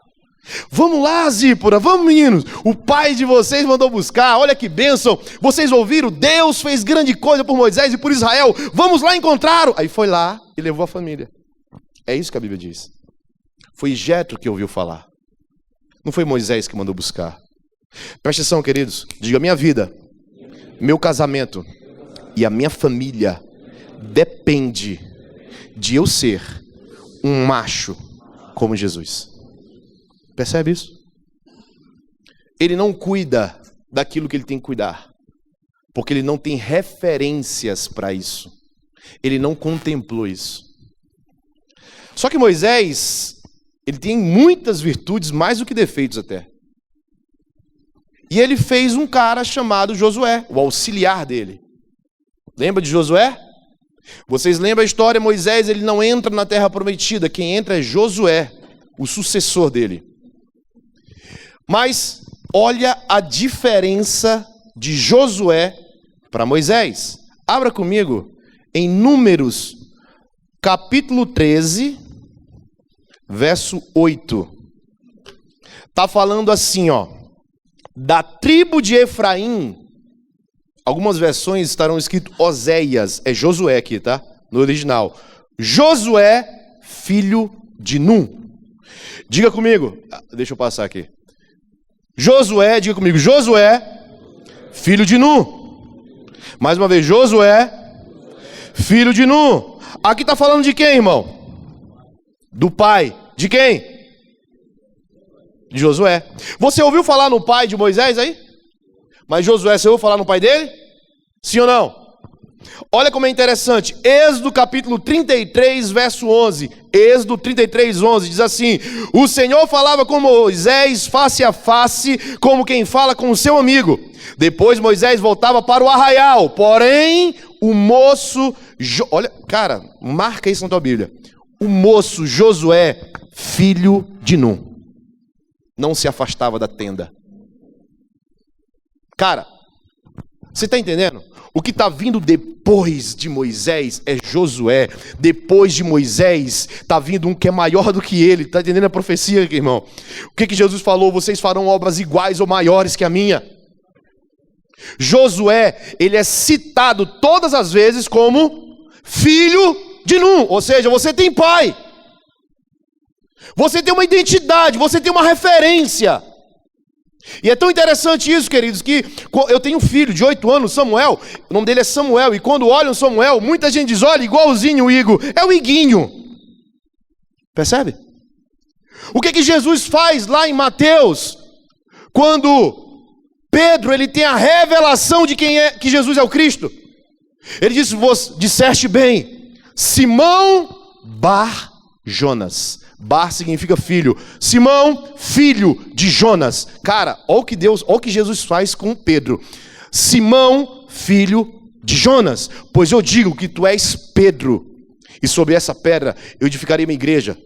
Vamos lá, Zípora, vamos, meninos. O pai de vocês mandou buscar. Olha que bênção. Vocês ouviram? Deus fez grande coisa por Moisés e por Israel. Vamos lá encontrá-lo. Aí foi lá e levou a família. É isso que a Bíblia diz. Foi Jetro que ouviu falar. Não foi Moisés que mandou buscar. Preste atenção, queridos. Diga: minha vida, meu casamento e a minha família depende de eu ser um macho como Jesus. Percebe isso? Ele não cuida daquilo que ele tem que cuidar, porque ele não tem referências para isso. Ele não contemplou isso. Só que Moisés, ele tem muitas virtudes, mais do que defeitos até. E ele fez um cara chamado Josué, o auxiliar dele. Lembra de Josué? Vocês lembram a história? Moisés, ele não entra na terra prometida. Quem entra é Josué, o sucessor dele. Mas olha a diferença de Josué para Moisés. Abra comigo em Números, capítulo 13, verso 8. Está falando assim, ó. Da tribo de Efraim, algumas versões estarão escrito Oséias, é Josué aqui, tá? No original. Josué, filho de Num. Diga comigo, deixa eu passar aqui. Josué, diga comigo, Josué, filho de Num. Mais uma vez, Josué, filho de Num. Aqui está falando de quem, irmão? Do pai. De quem? De Josué. Você ouviu falar no pai de Moisés aí? Mas Josué, você ouviu falar no pai dele? Sim ou não? Olha como é interessante. Êxodo capítulo 33, verso 11. Êxodo 33, 11 diz assim: o Senhor falava com Moisés face a face, como quem fala com o seu amigo. Depois Moisés voltava para o arraial. Porém, o moço... Olha, cara, marca isso na tua Bíblia. O moço Josué, filho de Num, não se afastava da tenda. Cara, você está entendendo? O que está vindo depois de Moisés é Josué. Depois de Moisés está vindo um que é maior do que ele. Está entendendo a profecia aqui, irmão? O que Jesus falou? Vocês farão obras iguais ou maiores que a minha. Josué, ele é citado todas as vezes como filho de Num. Ou seja, você tem pai. Você tem uma identidade, você tem uma referência. E é tão interessante isso, queridos, que eu tenho um filho de 8 anos, Samuel. O nome dele é Samuel. E quando olham Samuel, muita gente diz: olha, igualzinho o Igor. É o Iguinho. Percebe? O que Jesus faz lá em Mateus? Quando Pedro, ele tem a revelação de que Jesus é o Cristo. Ele diz: você disseste bem, Simão Bar Jonas. Bar significa filho. Simão, filho de Jonas. Cara, olha o que Jesus faz com Pedro. Simão, filho de Jonas. Pois eu digo que tu és Pedro, e sobre essa pedra eu edificarei minha igreja,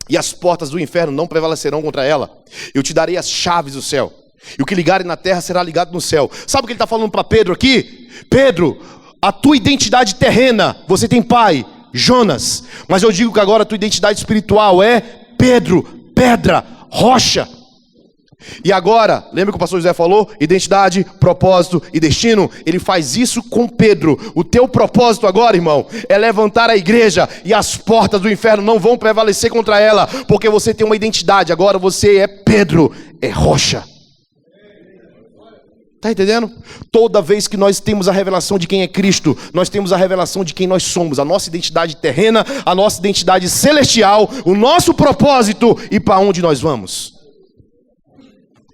e as portas do inferno não prevalecerão contra ela. Eu te darei as chaves do céu. E o que ligarem na terra será ligado no céu. Sabe o que ele está falando para Pedro aqui? Pedro, a tua identidade terrena, você tem pai, Jonas. Mas eu digo que agora a tua identidade espiritual é Pedro, pedra, rocha. E agora, lembra que o pastor José falou? Identidade, propósito e destino. Ele faz isso com Pedro. O teu propósito agora, irmão, é levantar a igreja, e as portas do inferno não vão prevalecer contra ela, porque você tem uma identidade. Agora você é Pedro, é rocha. Está entendendo? Toda vez que nós temos a revelação de quem é Cristo, nós temos a revelação de quem nós somos, a nossa identidade terrena, a nossa identidade celestial, o nosso propósito e para onde nós vamos.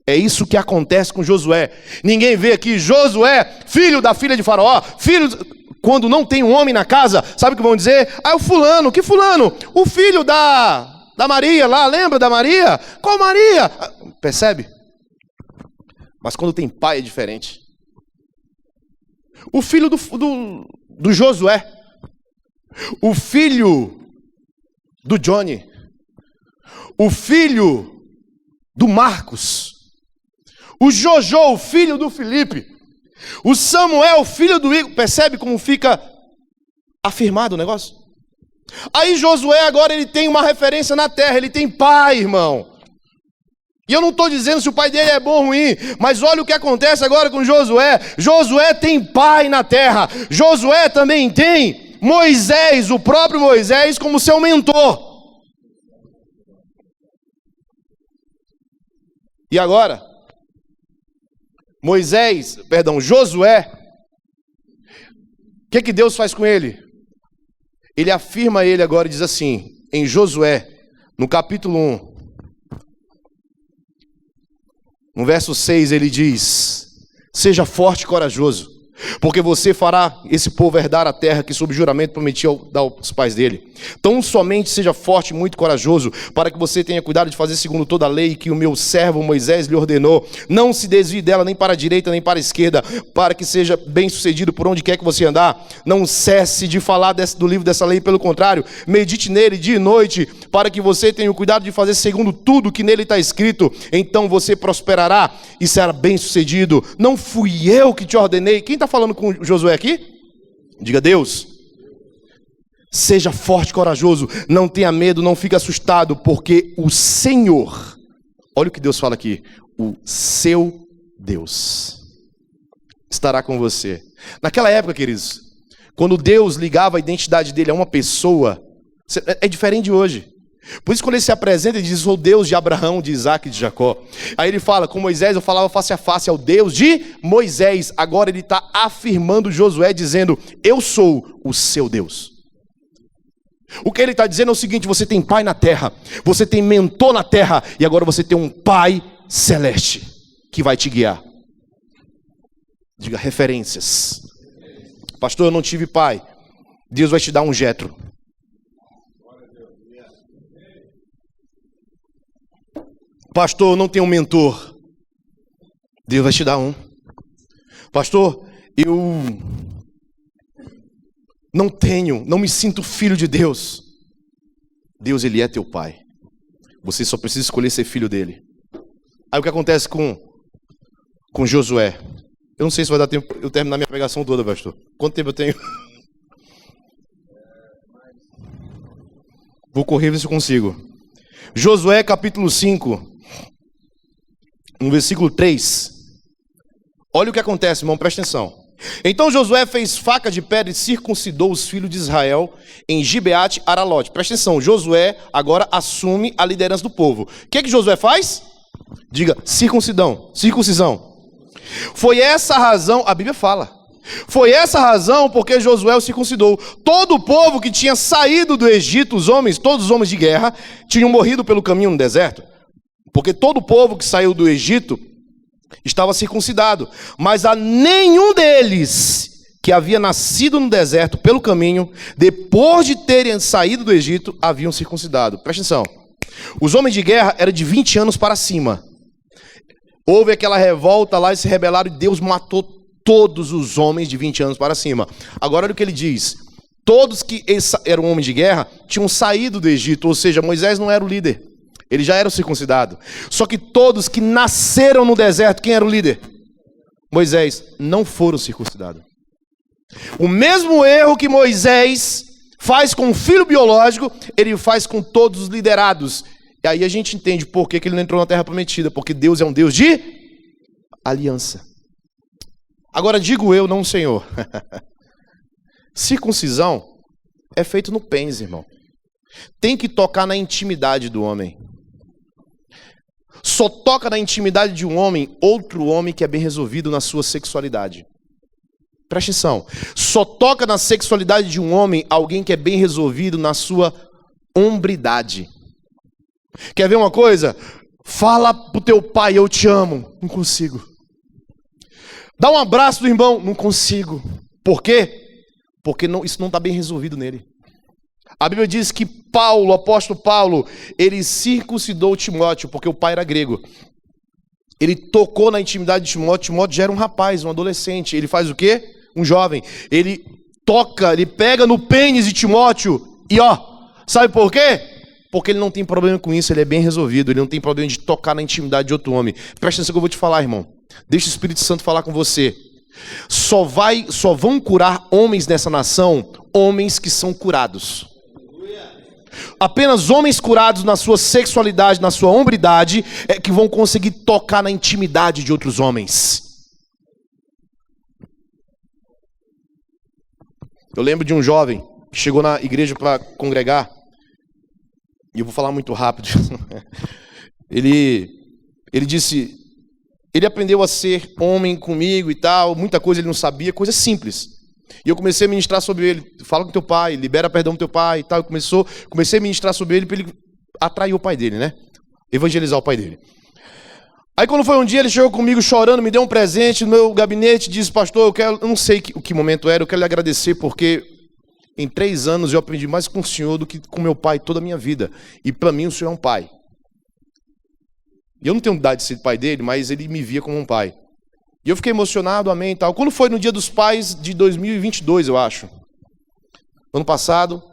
É isso que acontece com Josué. Ninguém vê aqui Josué, filho da filha de Faraó, filho... Quando não tem um homem na casa, sabe o que vão dizer? Ah, o fulano, que fulano? O filho da Maria lá, lembra da Maria? Qual Maria? Percebe? Mas quando tem pai é diferente. O filho do Josué, o filho do Johnny, o filho do Marcos, o Jojo, o filho do Felipe, o Samuel, o filho do Igor. Percebe como fica afirmado o negócio? Aí Josué agora ele tem uma referência na terra, ele tem pai, irmão. E eu não estou dizendo se o pai dele é bom ou ruim, mas olha o que acontece agora com Josué. Josué tem pai na terra. Josué também tem Moisés, o próprio Moisés, como seu mentor. E agora, Josué, o que Deus faz com ele? Ele afirma ele agora e diz assim, em Josué, no capítulo 1, no verso 6 ele diz: seja forte e corajoso, porque você fará esse povo herdar a terra que sob juramento prometiu dar aos pais dele. Tão somente seja forte e muito corajoso, para que você tenha cuidado de fazer segundo toda a lei que o meu servo Moisés lhe ordenou. Não se desvie dela nem para a direita nem para a esquerda, para que seja bem sucedido por onde quer que você andar. Não cesse de falar do livro dessa lei, pelo contrário, medite nele dia e noite, para que você tenha o cuidado de fazer segundo tudo que nele está escrito. Então você prosperará e será bem sucedido. Não fui eu que te ordenei. Quem está falando com Josué aqui? Diga Deus. Seja forte e corajoso, não tenha medo, não fique assustado, porque o Senhor, olha o que Deus fala aqui, o seu Deus estará com você. Naquela época, queridos, quando Deus ligava a identidade dele a uma pessoa, é diferente de hoje. Por isso, quando ele se apresenta, ele diz: sou Deus de Abraão, de Isaac e de Jacó. Aí ele fala: com Moisés eu falava face a face ao Deus de Moisés. Agora ele está afirmando Josué, dizendo: eu sou o seu Deus. O que ele está dizendo é o seguinte: você tem pai na terra, você tem mentor na terra, e agora você tem um pai celeste que vai te guiar. Diga referências. Pastor, eu não tive pai. Deus vai te dar um Jetro. Pastor, eu não tenho um mentor. Deus vai te dar um. Pastor, eu não me sinto filho de Deus. Deus, ele é teu pai. Você só precisa escolher ser filho dele. Aí o que acontece com Josué? Eu não sei se vai dar tempo eu terminar minha pregação toda, pastor. Quanto tempo eu tenho? Vou correr ver se eu consigo. Josué capítulo 5, no versículo 3. Olha o que acontece, irmão, presta atenção. Então Josué fez faca de pedra e circuncidou os filhos de Israel em Gibeate Aralote. Presta atenção, Josué agora assume a liderança do povo. O que Josué faz? Diga, circuncisão. Foi essa a razão, a Bíblia fala. Foi essa a razão porque Josué o circuncidou. Todo o povo que tinha saído do Egito, todos os homens de guerra, tinham morrido pelo caminho no deserto. Porque todo o povo que saiu do Egito estava circuncidado. Mas a nenhum deles que havia nascido no deserto pelo caminho, depois de terem saído do Egito, haviam circuncidado. Presta atenção. Os homens de guerra eram de 20 anos para cima. Houve aquela revolta lá, eles se rebelaram e Deus matou todos os homens de 20 anos para cima. Agora olha o que ele diz. Todos que eram homens de guerra tinham saído do Egito, ou seja, Moisés não era o líder. Eles já eram circuncidados. Só que todos que nasceram no deserto, quem era o líder? Moisés, não foram circuncidados. O mesmo erro que Moisés faz com o filho biológico, ele faz com todos os liderados. E aí a gente entende por que ele não entrou na terra prometida. Porque Deus é um Deus de aliança. Agora digo eu, não o Senhor. Circuncisão é feito no pênis, irmão. Tem que tocar na intimidade do homem. Só toca na intimidade de um homem, outro homem que é bem resolvido na sua sexualidade. Preste atenção. Só toca na sexualidade de um homem, alguém que é bem resolvido na sua hombridade. Quer ver uma coisa? Fala pro teu pai, eu te amo. Não consigo. Dá um abraço do irmão. Não consigo. Por quê? Porque isso não está bem resolvido nele. A Bíblia diz que Paulo, o apóstolo Paulo, ele circuncidou Timóteo, porque o pai era grego. Ele tocou na intimidade de Timóteo. Timóteo já era um rapaz, um adolescente. Ele faz o quê? Um jovem. Ele toca, ele pega no pênis de Timóteo e sabe por quê? Porque ele não tem problema com isso, ele é bem resolvido. Ele não tem problema de tocar na intimidade de outro homem. Presta atenção que eu vou te falar, irmão. Deixa o Espírito Santo falar com você. Só vão curar homens nessa nação, homens que são curados. Apenas homens curados na sua sexualidade, na sua hombridade, é que vão conseguir tocar na intimidade de outros homens. Eu lembro de um jovem que chegou na igreja para congregar, e eu vou falar muito rápido. Ele disse, ele aprendeu a ser homem comigo e tal, muita coisa ele não sabia, coisa simples. E eu comecei a ministrar sobre ele. Fala com teu pai, libera perdão pro teu pai e tal. Comecei a ministrar sobre ele para ele atrair o pai dele, né? Evangelizar o pai dele. Aí quando foi um dia, ele chegou comigo chorando, me deu um presente no meu gabinete, disse, pastor, eu não sei o que momento era, eu quero lhe agradecer porque em 3 anos eu aprendi mais com o senhor do que com meu pai toda a minha vida. E para mim o senhor é um pai. E eu não tenho idade de ser pai dele, mas ele me via como um pai. E eu fiquei emocionado, amém e tal. Quando foi no dia dos pais de 2022, eu acho. Ano passado,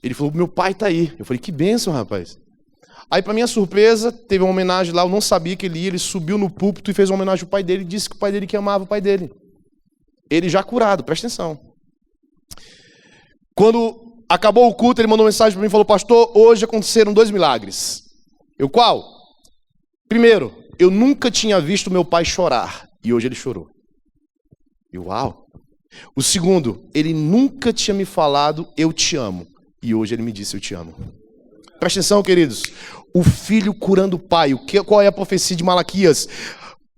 ele falou, meu pai tá aí. Eu falei, que bênção, rapaz. Aí, para minha surpresa, teve uma homenagem lá, eu não sabia que ele ia, ele subiu no púlpito e fez uma homenagem ao pai dele, e disse que o pai dele que amava o pai dele. Ele já curado, presta atenção. Quando acabou o culto, ele mandou uma mensagem para mim e falou, pastor, hoje aconteceram 2 milagres. Eu, qual? Primeiro, eu nunca tinha visto meu pai chorar, e hoje ele chorou. E uau! O segundo, ele nunca tinha me falado, eu te amo, e hoje ele me disse, eu te amo. Presta atenção, queridos. O filho curando o pai. Qual é a profecia de Malaquias?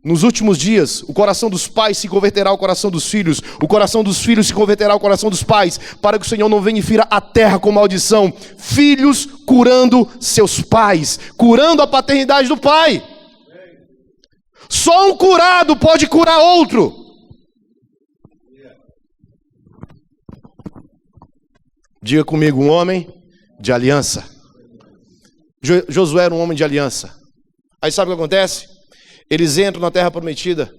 Nos últimos dias, o coração dos pais se converterá ao coração dos filhos, o coração dos filhos se converterá ao coração dos pais, para que o Senhor não venha e fira a terra com maldição. Filhos curando seus pais, curando a paternidade do pai. Só um curado pode curar outro. Diga comigo, um homem de aliança. Josué era um homem de aliança. Aí sabe o que acontece? Eles entram na terra prometida,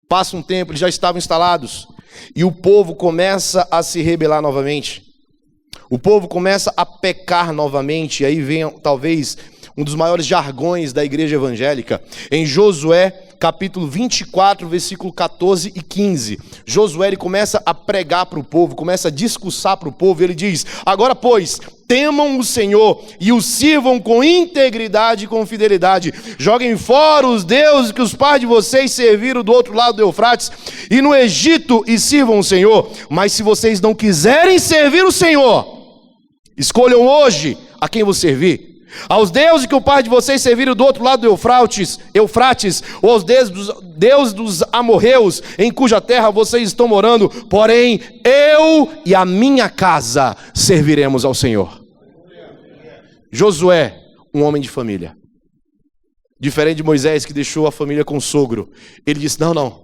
passa um tempo, eles já estavam instalados, e o povo começa a se rebelar novamente. O povo começa a pecar novamente, e aí vem talvez um dos maiores jargões da igreja evangélica. Em Josué, capítulo 24, versículo 14 e 15. Josué ele começa a pregar para o povo, começa a discursar para o povo, ele diz, agora pois, temam o Senhor e o sirvam com integridade e com fidelidade. Joguem fora os deuses que os pais de vocês serviram do outro lado do Eufrates e no Egito e sirvam o Senhor. Mas se vocês não quiserem servir o Senhor, escolham hoje a quem vou servir. Aos deuses que o pai de vocês serviram do outro lado do Eufrates, ou aos deuses dos amorreus, em cuja terra vocês estão morando, porém eu e a minha casa serviremos ao Senhor. Josué, um homem de família, diferente de Moisés que deixou a família com o sogro, ele disse, não,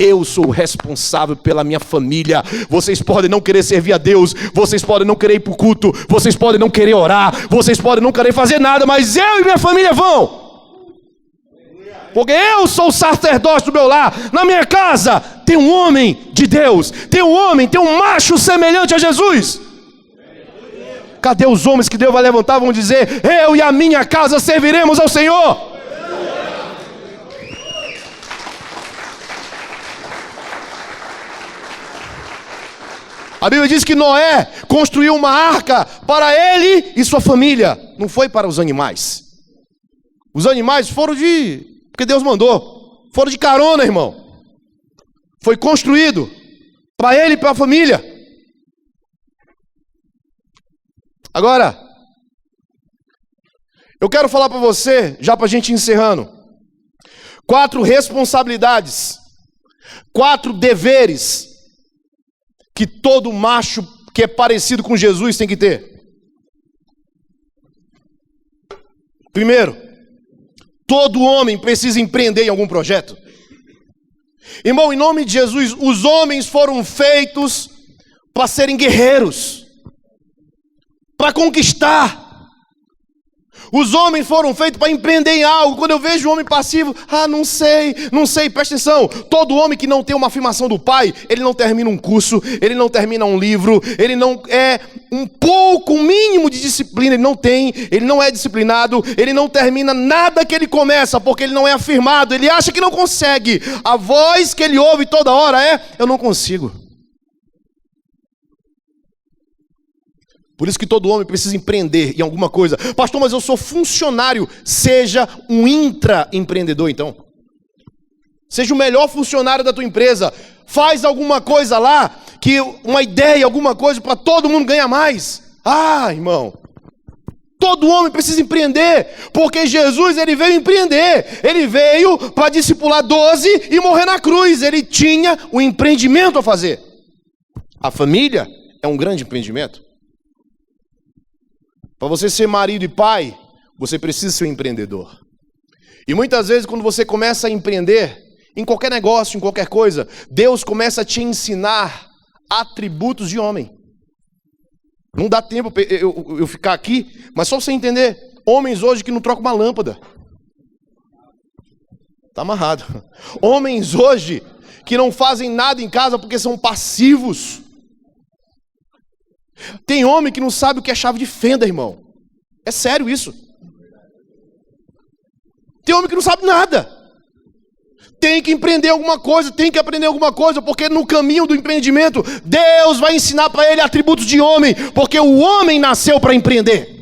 eu sou o responsável pela minha família. Vocês podem não querer servir a Deus, vocês podem não querer ir para o culto, vocês podem não querer orar, vocês podem não querer fazer nada, mas eu e minha família vão. Porque eu sou o sacerdote do meu lar. Na minha casa tem um homem de Deus, tem um homem, tem um macho semelhante a Jesus. Cadê os homens que Deus vai levantar e vão dizer: eu e a minha casa serviremos ao Senhor? A Bíblia diz que Noé construiu uma arca para ele e sua família. Não foi para os animais. Os animais foram porque Deus mandou. Foram de carona, irmão. Foi construído para ele e para a família. Agora, eu quero falar para você, já para a gente ir encerrando, 4 responsabilidades, 4 deveres que todo macho que é parecido com Jesus tem que ter. Primeiro, todo homem precisa empreender em algum projeto. Irmão, em nome de Jesus, os homens foram feitos para serem guerreiros, para conquistar. Os homens foram feitos para empreender em algo. Quando eu vejo um homem passivo, não sei, presta atenção. Todo homem que não tem uma afirmação do pai, ele não termina um curso, ele não termina um livro, ele não é um mínimo de disciplina, ele não tem, ele não é disciplinado, ele não termina nada que ele começa, porque ele não é afirmado, ele acha que não consegue. A voz que ele ouve toda hora é: eu não consigo. Por isso que todo homem precisa empreender em alguma coisa. Pastor, mas eu sou funcionário. Seja um intraempreendedor, então. Seja o melhor funcionário da tua empresa. Faz alguma coisa lá, uma ideia, alguma coisa para todo mundo ganhar mais. Irmão, todo homem precisa empreender, porque Jesus, ele veio empreender. Ele veio para discipular 12 e morrer na cruz. Ele tinha um empreendimento a fazer. A família é um grande empreendimento. Para você ser marido e pai, você precisa ser um empreendedor. E muitas vezes quando você começa a empreender, em qualquer negócio, em qualquer coisa, Deus começa a te ensinar atributos de homem. Não dá tempo eu ficar aqui, mas só para você entender, homens hoje que não trocam uma lâmpada. Está amarrado. Homens hoje que não fazem nada em casa porque são passivos. Tem homem que não sabe o que é chave de fenda, irmão. É sério isso. Tem homem que não sabe nada. Tem que empreender alguma coisa, tem que aprender alguma coisa, porque no caminho do empreendimento, Deus vai ensinar para ele atributos de homem, porque o homem nasceu para empreender.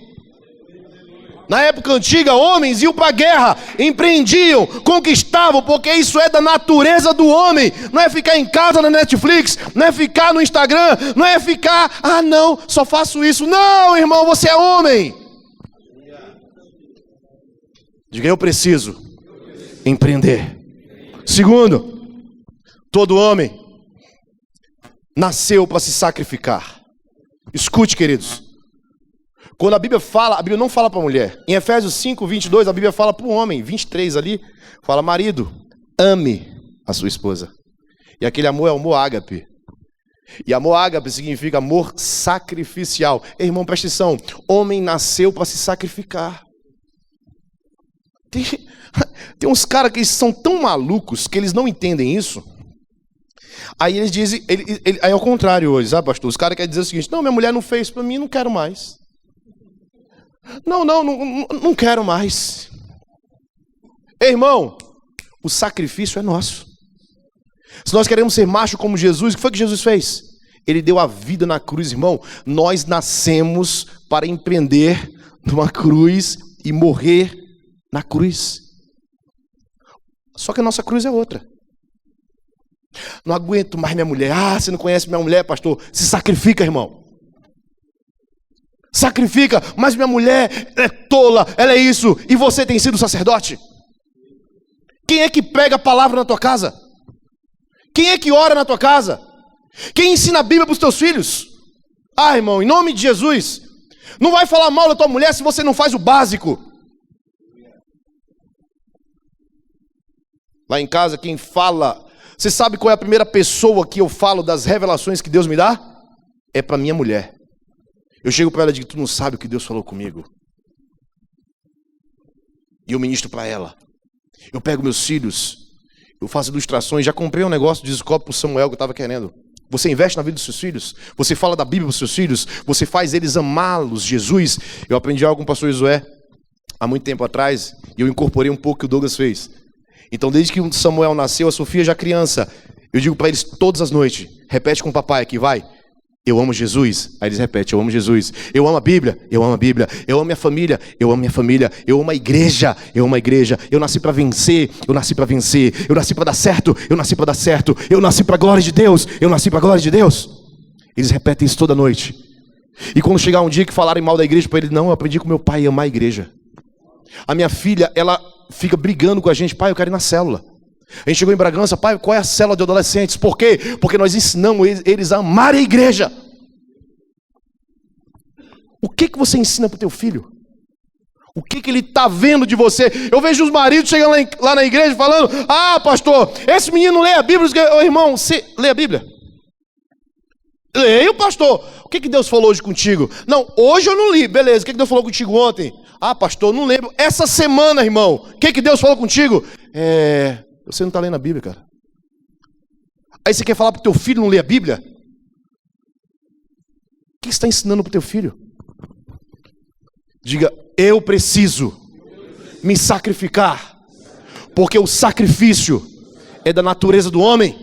Na época antiga, homens iam para a guerra, empreendiam, conquistavam, porque isso é da natureza do homem. Não é ficar em casa na Netflix, não é ficar no Instagram, não é ficar, não, só faço isso. Não, irmão, você é homem. Diga: eu preciso empreender. Segundo, todo homem nasceu para se sacrificar. Escute, queridos. Quando a Bíblia não fala para a mulher. Em Efésios 5, 22, a Bíblia fala para o homem. 23 ali, fala: marido, ame a sua esposa. E aquele amor é o amor ágape. E amor ágape significa amor sacrificial. Irmão, presta atenção. Homem nasceu para se sacrificar. Tem uns caras que são tão malucos que eles não entendem isso. Aí eles dizem, aí é o contrário hoje, sabe, pastor? Os caras querem dizer o seguinte: não, minha mulher não fez para mim, não quero mais. Não quero mais. Irmão, o sacrifício é nosso. Se nós queremos ser macho como Jesus, o que foi que Jesus fez? Ele deu a vida na cruz, irmão. Nós nascemos para empreender numa cruz e morrer na cruz. Só que a nossa cruz é outra. Não aguento mais minha mulher. Você não conhece minha mulher, pastor? Se sacrifica, irmão. Sacrifica, mas minha mulher é tola, ela é isso, e você tem sido sacerdote? Quem é que prega a palavra na tua casa? Quem é que ora na tua casa? Quem ensina a Bíblia para os teus filhos? Irmão, em nome de Jesus, não vai falar mal da tua mulher se você não faz o básico. Lá em casa, quem fala, você sabe qual é a primeira pessoa que eu falo das revelações que Deus me dá? É para minha mulher. Eu chego para ela e digo: tu não sabe o que Deus falou comigo. E eu ministro para ela. Eu pego meus filhos, eu faço ilustrações. Já comprei um negócio de escopo para o Samuel que eu estava querendo. Você investe na vida dos seus filhos? Você fala da Bíblia para os seus filhos? Você faz eles amá-los, Jesus? Eu aprendi algo com o pastor Josué há muito tempo atrás, e eu incorporei um pouco o que o Douglas fez. Então, desde que o Samuel nasceu, a Sofia já criança, eu digo para eles todas as noites, repete com o papai aqui, vai. Eu amo Jesus. Aí eles repetem, eu amo Jesus. Eu amo a Bíblia, eu amo a Bíblia. Eu amo minha família, eu amo minha família. Eu amo a igreja, eu amo a igreja. Eu nasci para vencer, eu nasci para vencer. Eu nasci para dar certo, eu nasci para dar certo. Eu nasci para a glória de Deus, eu nasci para a glória de Deus. Eles repetem isso toda noite. E quando chegar um dia que falarem mal da igreja para ele, não, eu aprendi com meu pai a amar a igreja. A minha filha, ela fica brigando com a gente, pai, eu quero ir na célula. A gente chegou em Bragança, pai, qual é a célula de adolescentes? Por quê? Porque nós ensinamos eles a amarem a igreja. O que você ensina para o teu filho? O que ele está vendo de você? Eu vejo os maridos chegando lá na igreja falando, ah, pastor, esse menino não lê a Bíblia. Ô, irmão, você lê a Bíblia? Leio, pastor. O que Deus falou hoje contigo? Não, hoje eu não li. Beleza, o que Deus falou contigo ontem? Ah, pastor, não lembro. Essa semana, irmão, o que Deus falou contigo? Você não está lendo a Bíblia, cara. Aí você quer falar para o teu filho não ler a Bíblia? O que você está ensinando para o teu filho? Diga, eu preciso me sacrificar, porque o sacrifício é da natureza do homem.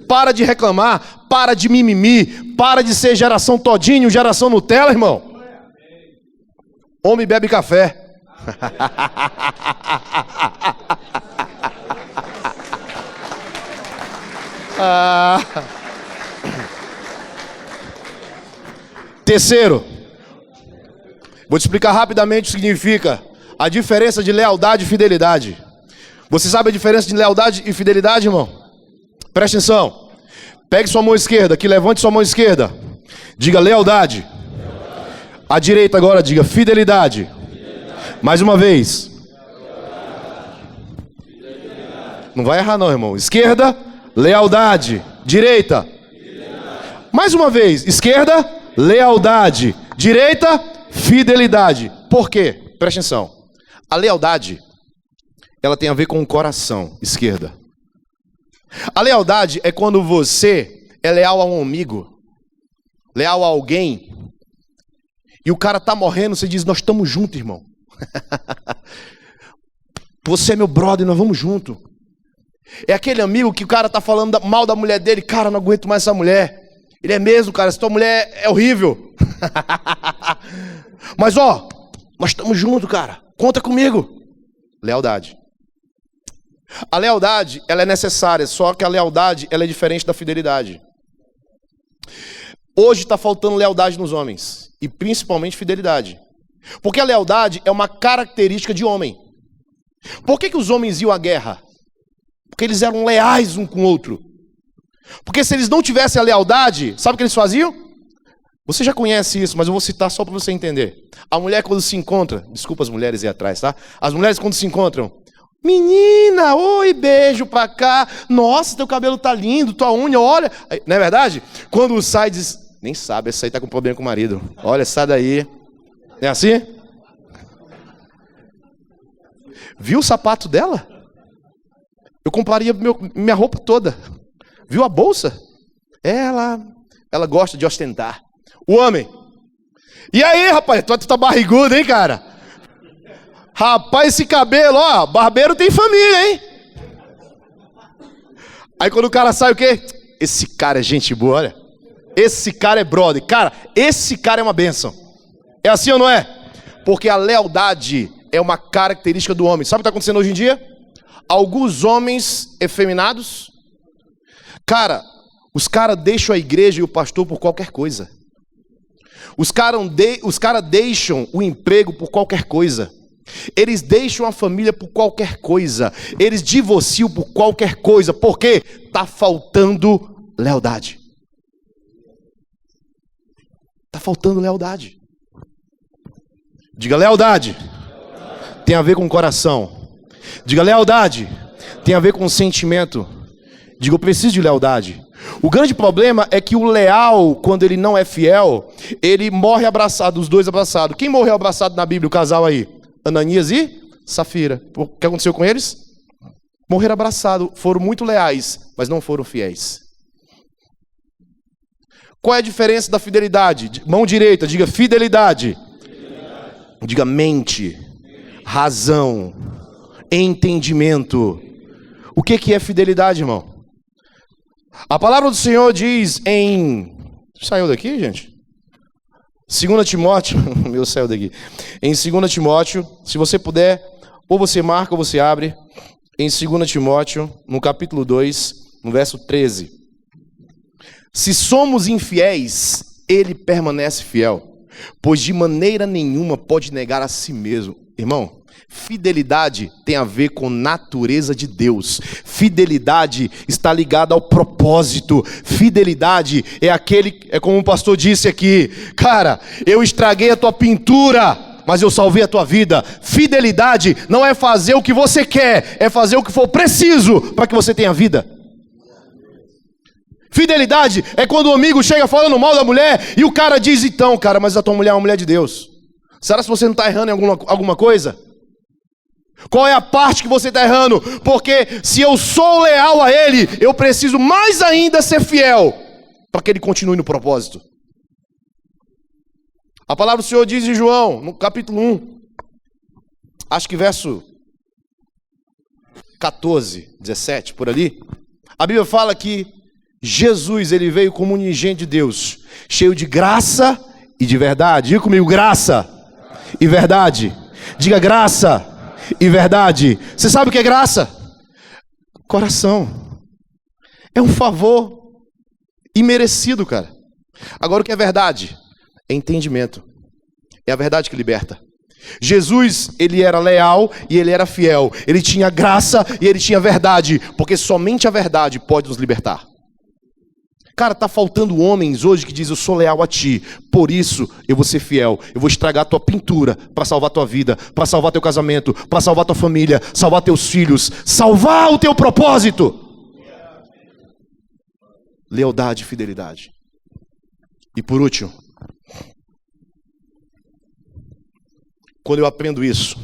Para de reclamar, para de mimimi, para de ser geração todinho, geração Nutella, irmão. Homem bebe café. Terceiro, vou te explicar rapidamente o que significa a diferença de lealdade e fidelidade. Você sabe a diferença de lealdade e fidelidade, irmão? Preste atenção. Pegue sua mão esquerda aqui, levante sua mão esquerda. Diga lealdade. A direita agora diga fidelidade. Mais uma vez. Não vai errar não, irmão. Esquerda, lealdade. Direita. Mais uma vez. Esquerda, lealdade. Direita, fidelidade. Por quê? Preste atenção. A lealdade, ela tem a ver com o coração. Esquerda. A lealdade é quando você é leal a um amigo, leal a alguém, e o cara tá morrendo, você diz, nós estamos juntos, irmão. Você é meu brother, nós vamos junto. É aquele amigo que o cara tá falando mal da mulher dele, cara, não aguento mais essa mulher. Ele é mesmo, cara, essa tua mulher é horrível. Mas ó, nós estamos juntos, cara, conta comigo. Lealdade. A lealdade, ela é necessária, só que a lealdade, ela é diferente da fidelidade. Hoje está faltando lealdade nos homens, e principalmente fidelidade. Porque a lealdade é uma característica de homem. Por que os homens iam à guerra? Porque eles eram leais um com o outro. Porque se eles não tivessem a lealdade, sabe o que eles faziam? Você já conhece isso, mas eu vou citar só para você entender. A mulher quando se encontra, desculpa as mulheres aí atrás, tá? As mulheres quando se encontram, menina, oi, beijo pra cá. Nossa, teu cabelo tá lindo, tua unha, olha. Não é verdade? Quando sai, diz, nem sabe, essa aí tá com problema com o marido. Olha, sai daí. É assim? Viu o sapato dela? Eu compraria minha roupa toda. Viu a bolsa? Ela gosta de ostentar. O homem. E aí, rapaz, tu tá barrigudo, hein, cara? Rapaz, esse cabelo, ó, barbeiro tem família, hein? Aí quando o cara sai, o quê? Esse cara é gente boa, olha. Esse cara é brother. Cara, esse cara é uma bênção. É assim ou não é? Porque a lealdade é uma característica do homem. Sabe o que está acontecendo hoje em dia? Alguns homens efeminados, cara, os caras deixam a igreja e o pastor por qualquer coisa. Os caras deixam o emprego por qualquer coisa. Eles deixam a família por qualquer coisa. Eles divorciam por qualquer coisa. Por quê? Está faltando lealdade. Está faltando lealdade. Diga lealdade. Tem a ver com o coração. Diga lealdade. Tem a ver com o sentimento. Diga eu preciso de lealdade. O grande problema é que o leal, quando ele não é fiel, ele morre abraçado, os dois abraçados. Quem morreu abraçado na Bíblia, o casal aí? Ananias e Safira. O que aconteceu com eles? Morreram abraçados, foram muito leais, mas não foram fiéis. Qual é a diferença da fidelidade? Mão direita, diga fidelidade. Diga mente, razão, entendimento. O que é fidelidade, irmão? A palavra do Senhor diz em... Saiu daqui, gente? 2 Timóteo, meu saiu daqui. Em 2 Timóteo, se você puder, ou você marca ou você abre. Em 2 Timóteo, no capítulo 2, no verso 13. Se somos infiéis, ele permanece fiel, pois de maneira nenhuma pode negar a si mesmo. Irmão, fidelidade tem a ver com natureza de Deus. Fidelidade está ligada ao propósito. Fidelidade é como o pastor disse aqui, cara, eu estraguei a tua pintura, mas eu salvei a tua vida. Fidelidade não é fazer o que você quer, é fazer o que for preciso para que você tenha vida. Fidelidade é quando o amigo chega falando mal da mulher e o cara diz, então, cara, mas a tua mulher é uma mulher de Deus. Será que você não está errando em alguma coisa? Qual é a parte que você está errando? Porque se eu sou leal a ele, eu preciso mais ainda ser fiel para que ele continue no propósito. A palavra do Senhor diz em João, no capítulo 1, acho que verso 14, 17, por ali. A Bíblia fala que Jesus, ele veio como unigênito de Deus, cheio de graça e de verdade. Diga comigo, graça e verdade. Diga graça e verdade. Você sabe o que é graça? Coração. É um favor imerecido, cara. Agora o que é verdade? É entendimento. É a verdade que liberta. Jesus, ele era leal e ele era fiel. Ele tinha graça e ele tinha verdade, porque somente a verdade pode nos libertar. Cara, tá faltando homens hoje que dizem, eu sou leal a ti, por isso eu vou ser fiel, eu vou estragar a tua pintura para salvar a tua vida, para salvar teu casamento, para salvar tua família, salvar teus filhos, salvar o teu propósito. Lealdade e fidelidade. E por último, quando eu aprendo isso,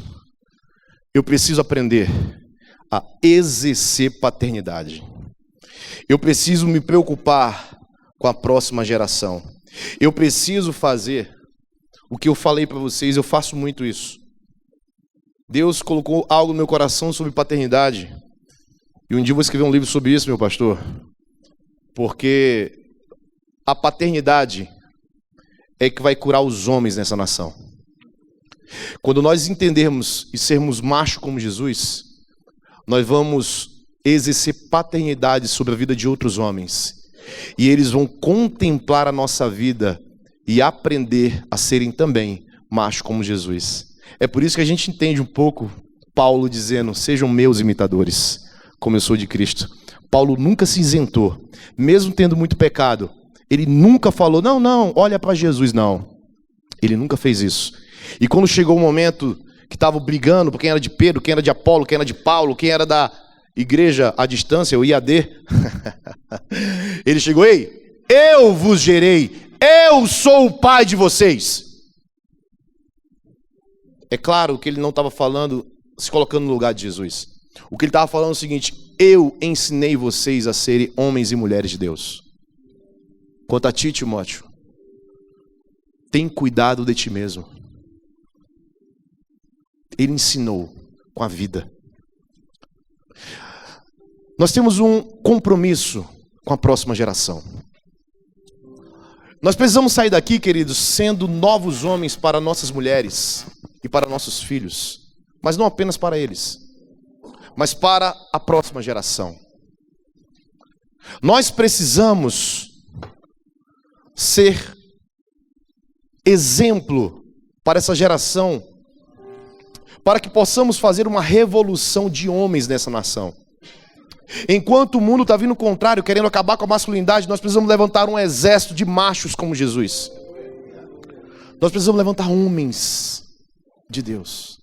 eu preciso aprender a exercer paternidade. Eu preciso me preocupar com a próxima geração. Eu preciso fazer o que eu falei para vocês, eu faço muito isso. Deus colocou algo no meu coração sobre paternidade. E um dia eu vou escrever um livro sobre isso, meu pastor. Porque a paternidade é que vai curar os homens nessa nação. Quando nós entendermos e sermos machos como Jesus, nós vamos exercer paternidade sobre a vida de outros homens. E eles vão contemplar a nossa vida e aprender a serem também machos como Jesus. É por isso que a gente entende um pouco Paulo dizendo, sejam meus imitadores, como eu sou de Cristo. Paulo nunca se isentou, mesmo tendo muito pecado. Ele nunca falou, não, olha para Jesus, não. Ele nunca fez isso. E quando chegou o momento que estavam brigando por quem era de Pedro, quem era de Apolo, quem era de Paulo, quem era da igreja à distância, o IAD, ele chegou, ei, eu vos gerei, eu sou o pai de vocês. É claro que ele não estava falando, se colocando no lugar de Jesus. O que ele estava falando é o seguinte, eu ensinei vocês a serem homens e mulheres de Deus. Quanto a ti, Timóteo, tem cuidado de ti mesmo. Ele ensinou com a vida. Nós temos um compromisso com a próxima geração. Nós precisamos sair daqui, queridos, sendo novos homens para nossas mulheres e para nossos filhos. Mas não apenas para eles, mas para a próxima geração. Nós precisamos ser exemplo para essa geração, para que possamos fazer uma revolução de homens nessa nação. Enquanto o mundo está vindo contrário, querendo acabar com a masculinidade, nós precisamos levantar um exército de machos como Jesus. Nós precisamos levantar homens de Deus.